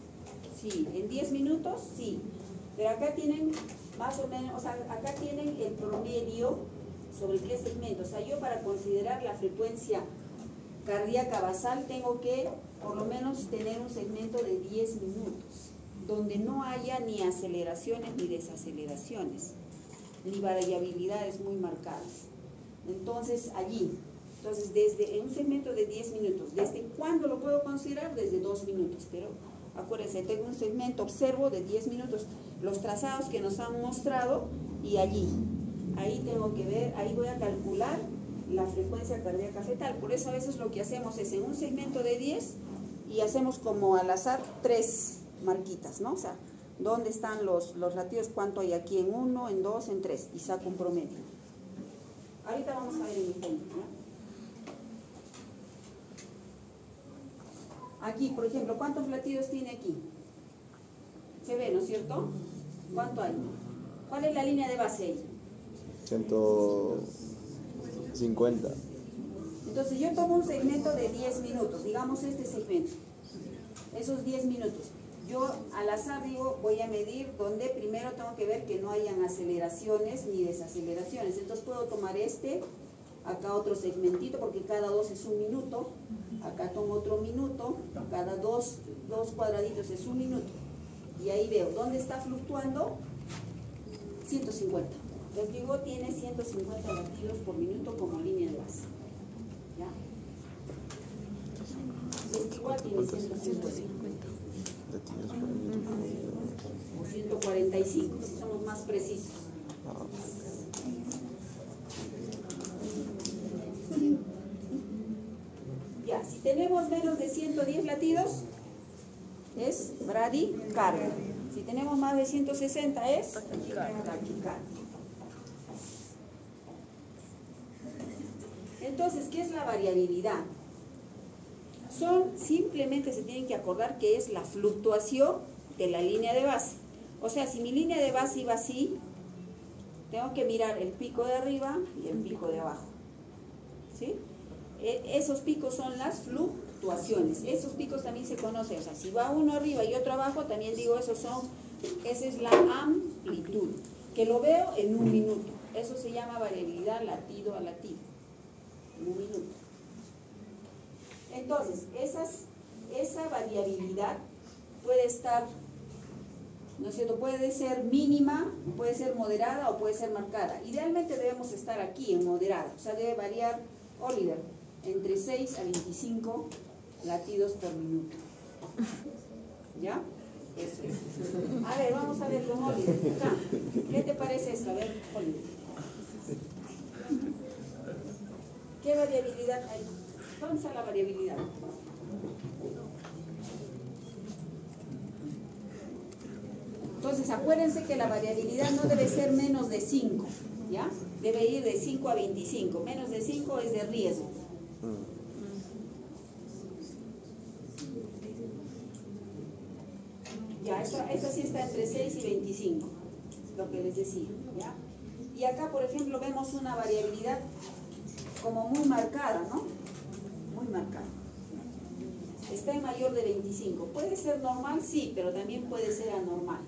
sí, en 10 minutos, sí. Pero acá tienen más o menos, o sea, acá tienen el promedio sobre qué segmento. O sea, yo para considerar la frecuencia cardíaca basal tengo que por lo menos tener un segmento de 10 minutos, donde no haya ni aceleraciones ni desaceleraciones, ni variabilidades muy marcadas. Entonces, allí. Entonces, en un segmento de 10 minutos, ¿desde cuándo lo puedo considerar? Desde 2 minutos, pero acuérdense, tengo un segmento, observo de 10 minutos, los trazados que nos han mostrado y ahí tengo que ver, ahí voy a calcular la frecuencia cardíaca fetal. Por eso a veces lo que hacemos es en un segmento de 10 y hacemos como al azar 3 marquitas, ¿no? O sea, ¿dónde están los latidos? ¿Cuánto hay aquí en 1, en 2, en 3? Y saco un promedio. Ahorita vamos a ver el ejemplo, ¿no? Aquí, por ejemplo, ¿cuántos latidos tiene aquí? Se ve, ¿no es cierto? ¿Cuánto hay? ¿Cuál es la línea de base ahí? 150. Entonces yo tomo un segmento de 10 minutos, digamos este segmento, esos 10 minutos. Yo al azar digo, voy a medir donde primero tengo que ver que no hayan aceleraciones ni desaceleraciones. Entonces puedo tomar este acá otro segmentito, porque cada 2 es 1 minuto, acá tomo otro minuto, cada dos cuadraditos es 1 minuto. Y ahí veo, ¿dónde está fluctuando? 150. Les digo, tiene 150 latidos por minuto como línea de base. ¿Ya? Este igual tiene 150. O 145, si somos más precisos. Ya, si tenemos menos de 110 latidos, es bradicardia. Si tenemos más de 160 es taquicardia. Entonces, ¿qué es la variabilidad? Simplemente se tienen que acordar que es la fluctuación de la línea de base. O sea, si mi línea de base iba así, tengo que mirar el pico de arriba y el pico de abajo. ¿Sí? Esos picos son las fluctuaciones. Esos picos también se conocen. O sea, si va uno arriba y otro abajo, también digo esa es la amplitud, que lo veo en 1 minuto. Eso se llama variabilidad latido a latido. En 1 minuto. Entonces, esa variabilidad puede estar, ¿no es cierto? Puede ser mínima, puede ser moderada o puede ser marcada. Idealmente debemos estar aquí en moderada, o sea, debe variar, Oliver, entre 6 a 25 latidos por minuto. ¿Ya? Eso es. A ver, vamos a ver con Oliver. Acá. ¿Qué te parece esto? A ver, Oliver. ¿Qué variabilidad hay? ¿Dónde está la variabilidad? Entonces, acuérdense que la variabilidad no debe ser menos de 5, ¿ya? Debe ir de 5 a 25. Menos de 5 es de riesgo. Ya, esta sí está entre 6 y 25, lo que les decía, ¿ya? Y acá, por ejemplo, vemos una variabilidad como muy marcada, ¿no? Muy marcada. Está en mayor de 25. ¿Puede ser normal? Sí, pero también puede ser anormal.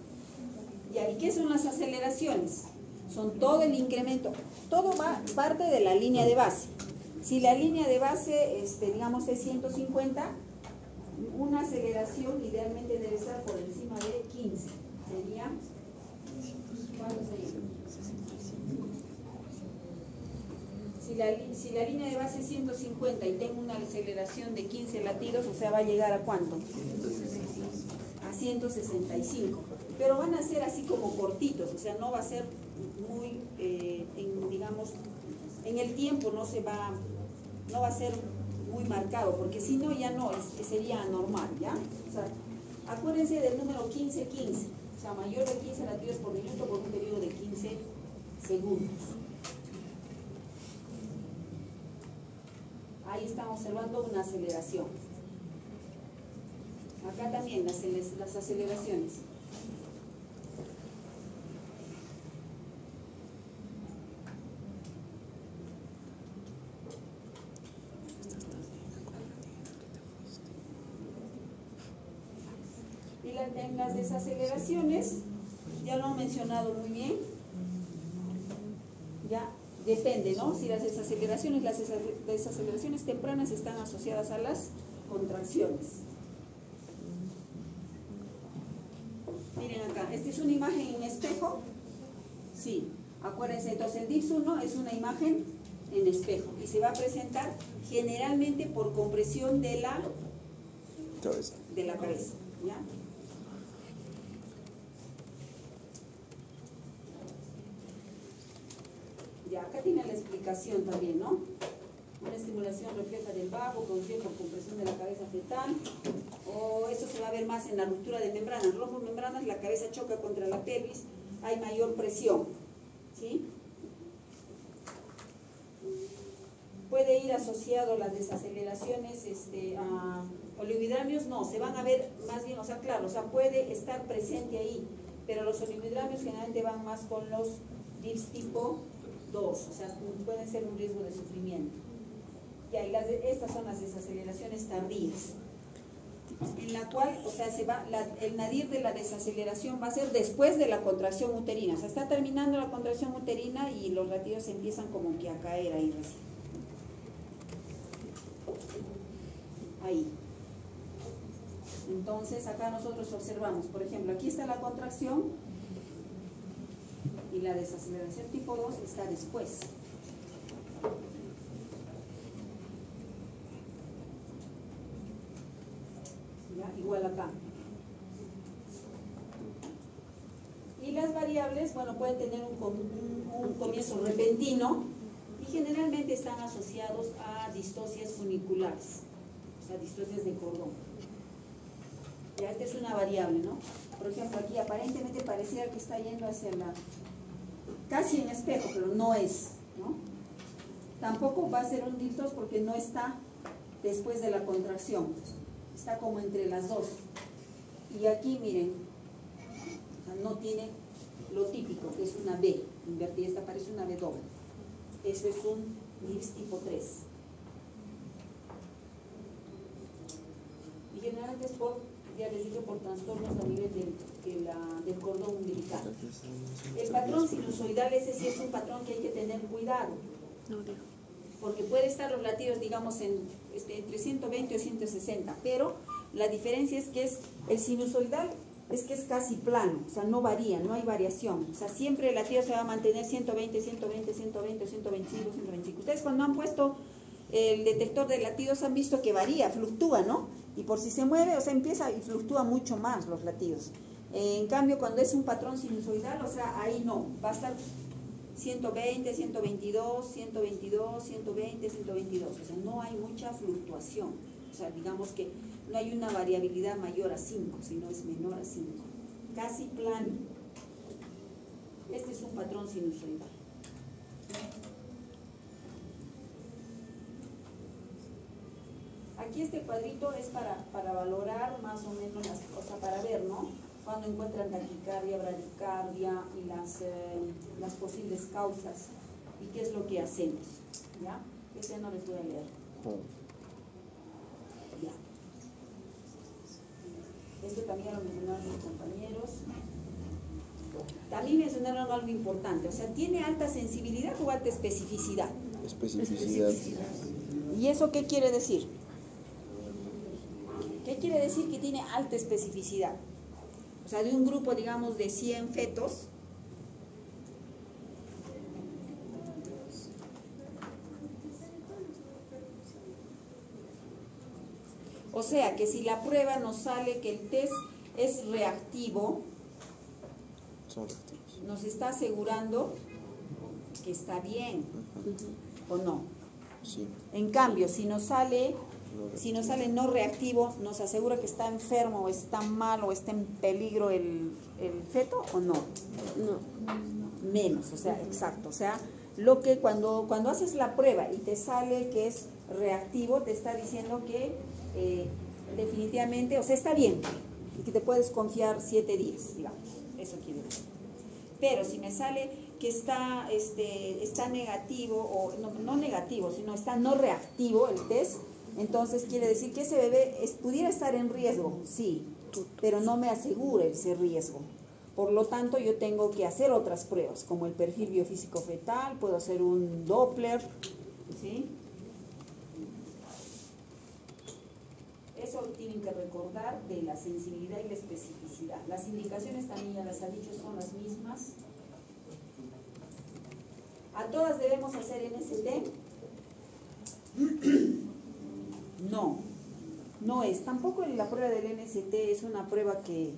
¿Y qué son las aceleraciones? Son todo el incremento, todo va parte de la línea de base. Si la línea de base, digamos, es 150, una aceleración idealmente debe estar por encima de 15. Sería, ¿cuánto sería? Si la línea de base es 150 y tengo una aceleración de 15 latidos, o sea, va a llegar a ¿cuánto? A 165. Pero van a ser así como cortitos, o sea, no va a ser muy, digamos, en el tiempo no va a ser muy marcado, porque si no, ya no, sería anormal, ¿ya? O sea, acuérdense del número 15-15, o sea, mayor de 15 latidos por minuto por un periodo de 15 segundos. Ahí estamos observando una aceleración. Acá también las aceleraciones. Y en las desaceleraciones, ya lo han mencionado muy bien, ya depende, ¿no? Si las desaceleraciones tempranas están asociadas a las contracciones. Miren acá, esta es una imagen en espejo. Sí, acuérdense, entonces el DIPS 1 es una imagen en espejo y se va a presentar generalmente por compresión de la cabeza. ¿Ya? Ya, acá tiene la explicación también, ¿no? Una estimulación refleja del vago producida por compresión de la cabeza fetal, o eso se va a ver más en la ruptura de membranas. Rompes membranas, la cabeza choca contra la pelvis, hay mayor presión, ¿sí? Puede ir asociado las desaceleraciones a oligohidramios, no, se van a ver más bien, o sea, claro, o sea, puede estar presente ahí, pero los oligohidramios generalmente van más con los DIPS tipo 2, o sea, pueden ser un riesgo de sufrimiento. Ya, y estas son las desaceleraciones tardías, en la cual, o sea, el nadir de la desaceleración va a ser después de la contracción uterina, o sea, está terminando la contracción uterina y los latidos empiezan como que a caer ahí recién. ahí. Entonces acá nosotros observamos, por ejemplo, aquí está la contracción y la desaceleración tipo 2 está después. ¿Ya? Igual acá. Y las variables, bueno, pueden tener un comienzo repentino y generalmente están asociados a distocias funiculares, o sea, distocias de cordón. Ya, esta es una variable, ¿no? Por ejemplo, aquí aparentemente pareciera que está yendo hacia la... casi en espejo, pero no es, ¿no? Tampoco va a ser un distos porque no está después de la contracción. Está como entre las dos. Y aquí, miren, no tiene lo típico, que es una B invertida. Esta parece una B doble. Eso es un DIPS tipo 3. Y generalmente es por, ya les dije, por trastornos a nivel del cordón umbilical. El patrón sinusoidal, ese sí es un patrón que hay que tener cuidado. Porque puede estar los latidos, digamos, entre 120 o 160, pero la diferencia es que el sinusoidal es que es casi plano, o sea, no varía, no hay variación. O sea, siempre el latido se va a mantener 120, 120, 120, 125, 125. Ustedes cuando han puesto el detector de latidos han visto que varía, fluctúa, ¿no? Y por si se mueve, o sea, empieza y fluctúa mucho más los latidos. En cambio, cuando es un patrón sinusoidal, o sea, ahí no, va a estar 120, 122, 122, 120, 122. O sea, no hay mucha fluctuación. O sea, digamos que no hay una variabilidad mayor a 5, sino es menor a 5. Casi plano. Este es un patrón sinusoidal. Aquí este cuadrito es para valorar más o menos las cosas, para ver, ¿no? Cuando encuentran taquicardia, bradicardia y las posibles causas y qué es lo que hacemos, ¿ya? Este no les voy a leer. Ya. Esto también lo mencionaron mis compañeros. También mencionaron algo importante, o sea, ¿tiene alta sensibilidad o alta especificidad? Especificidad. ¿Y eso qué quiere decir? ¿Qué quiere decir que tiene alta especificidad? O sea, de un grupo, digamos, de 100 fetos, o sea, que si la prueba nos sale que el test es reactivo, nos está asegurando que está bien, ¿o no? Sí. En cambio, si nos sale no reactivo, ¿nos asegura que está enfermo, o está mal, o está en peligro el feto, o no? No. Menos, o sea, exacto. O sea, lo que cuando haces la prueba y te sale que es reactivo, te está diciendo que definitivamente, o sea, está bien, y que te puedes confiar 7 días, digamos. Eso quiere decir. Pero si me sale que está negativo, o no negativo, sino está no reactivo el test, entonces quiere decir que ese bebé pudiera estar en riesgo, sí, pero no me asegura ese riesgo. Por lo tanto, yo tengo que hacer otras pruebas, como el perfil biofísico fetal, puedo hacer un Doppler, ¿sí? Eso tienen que recordar de la sensibilidad y la especificidad. Las indicaciones también ya las ha dicho, son las mismas. ¿A todas debemos hacer NST? No es. Tampoco la prueba del NST es una prueba que,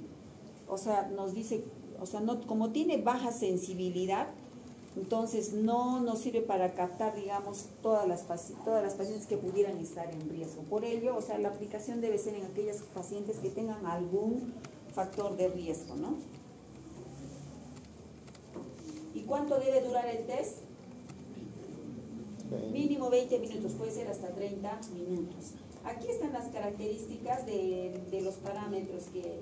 o sea, nos dice, o sea, no, como tiene baja sensibilidad, entonces no nos sirve para captar, digamos, todas las pacientes que pudieran estar en riesgo. Por ello, o sea, la aplicación debe ser en aquellas pacientes que tengan algún factor de riesgo, ¿no? ¿Y cuánto debe durar el test? Mínimo 20 minutos, puede ser hasta 30 minutos. Aquí están las características de los parámetros que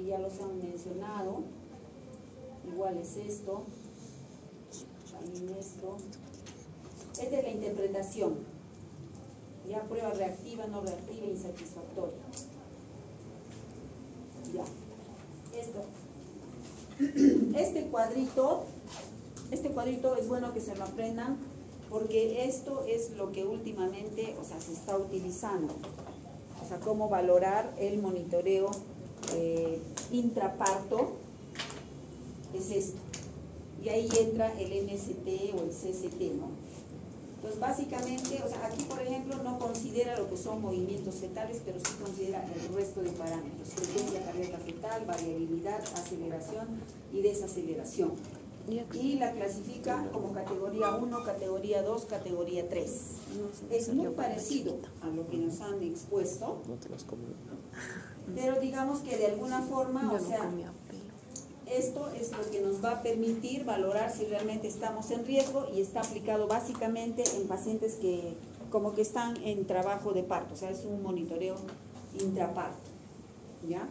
ya los han mencionado. Igual es esto, también esto. Esta es la interpretación. Ya prueba reactiva, no reactiva, insatisfactoria. Ya. Esto. Este cuadrito es bueno que se lo aprendan, porque esto es lo que últimamente, o sea, se está utilizando. sea, cómo valorar el monitoreo intraparto, es esto. Y ahí entra el MST o el CST, ¿no? Entonces, básicamente, o sea, aquí, por ejemplo, no considera lo que son movimientos fetales, pero sí considera el resto de parámetros: frecuencia cardíaca fetal, variabilidad, aceleración y desaceleración. Y la clasifica como categoría 1, categoría 2, categoría 3. Es muy parecido a lo que nos han expuesto, pero digamos que de alguna forma, o sea, esto es lo que nos va a permitir valorar si realmente estamos en riesgo, y está aplicado básicamente en pacientes que como que están en trabajo de parto, o sea, es un monitoreo intraparto, ¿ya?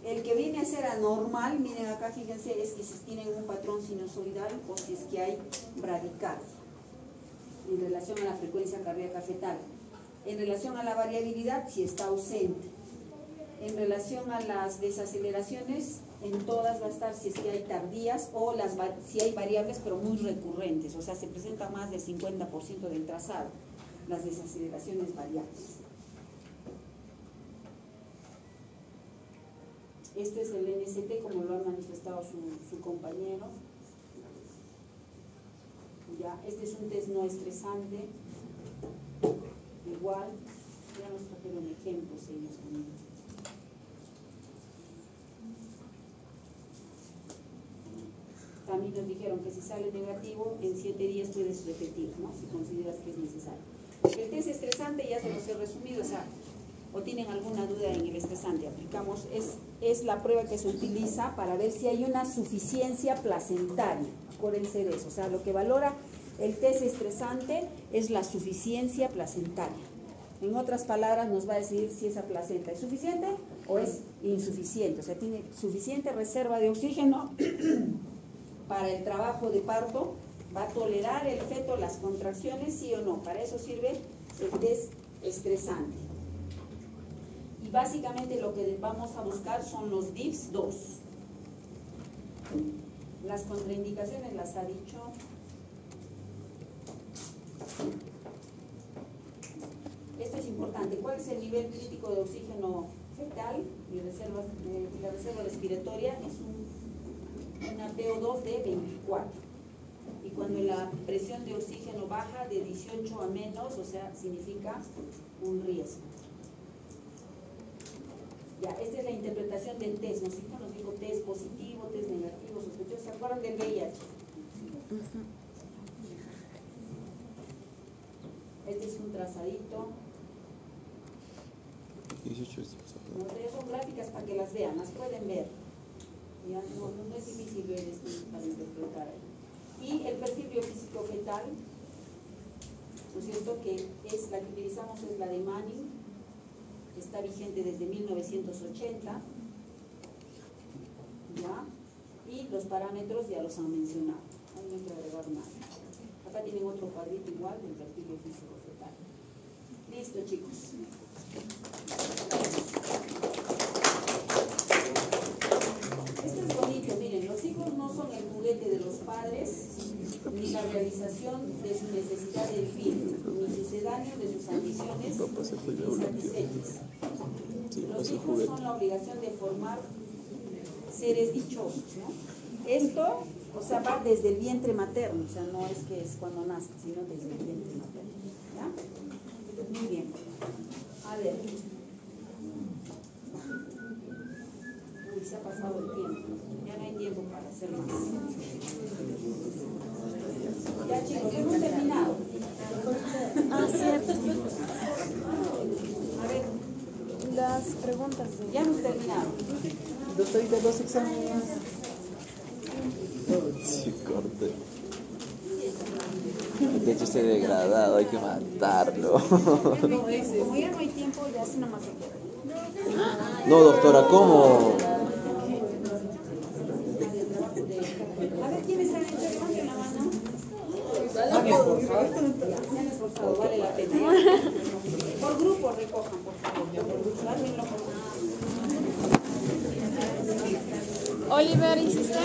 El que viene a ser anormal, miren acá, fíjense, es que si tienen un patrón sinusoidal o si es que hay bradicardia en relación a la frecuencia cardíaca fetal. En relación a la variabilidad, si está ausente. En relación a las desaceleraciones, en todas va a estar si es que hay tardías o si hay variables pero muy recurrentes, o sea, se presenta más del 50% del trazado, las desaceleraciones variables. Este es el NST, como lo ha manifestado su compañero. Ya, este es un test no estresante. Igual, ya nos trajeron ejemplos ellos también. También nos dijeron que si sale negativo, en 7 días puedes repetir, ¿no? Si consideras que es necesario. El test estresante ya se los he resumido, o sea, o tienen alguna duda en el estresante, aplicamos, es la prueba que se utiliza para ver si hay una suficiencia placentaria, acuérdense de eso, o sea, lo que valora el test estresante es la suficiencia placentaria. En otras palabras, nos va a decir si esa placenta es suficiente o es insuficiente, o sea, tiene suficiente reserva de oxígeno para el trabajo de parto, va a tolerar el feto las contracciones, sí o no. Para eso sirve el test estresante. Y básicamente lo que vamos a buscar son los DIPS 2. Las contraindicaciones las ha dicho. Esto es importante. ¿Cuál es el nivel crítico de oxígeno fetal y la reserva respiratoria? Es una PO2 de 24. Y cuando la presión de oxígeno baja de 18 a menos, o sea, significa un riesgo. Ya, esta es la interpretación del test. Nos dijo test positivo, test negativo, sospechoso. ¿Se acuerdan del VIH? Este es un trazadito. 18. Son gráficas para que las vean, las pueden ver. Ya, no es difícil ver esto para interpretar. Y el perfil biofísico fetal, ¿no es cierto? Que es la que utilizamos, es la de Manning, está vigente desde 1980, ¿ya? Y los parámetros ya los han mencionado, ahí no hay que agregar nada. Acá tienen otro cuadrito igual del perfil biofísico fetal. Listo, chicos. Esto es bonito, miren, los hijos no son el juguete de los padres, ni la realización de su necesidad de vivir, ni sucedáneo de sus ambiciones insatisfechas. Los hijos son la obligación de formar seres dichosos, ¿no? Esto, o sea, va desde el vientre materno, o sea, no es que es cuando nazca, sino desde el vientre materno, ¿ya? Muy bien. A ver. Uy, se ha pasado el tiempo. Ya no hay tiempo para hacer más. Ya, chicos, hemos terminado. Ah, cierto. A ver, Las preguntas. ya hemos terminado. Doctorita, 2 exámenes. Sí, corte. De hecho, este degradado, hay que matarlo. Como ya no hay tiempo, ya así nomás se queda. No, doctora, ¿cómo? A ver, ¿quién está enfermo? ¿De la mano? Se han esforzado. Se han esforzado, vale la pena. ¿Ya? Por grupo recojan, por favor. Dármenlo por favor. Oliver, ¿hiciste?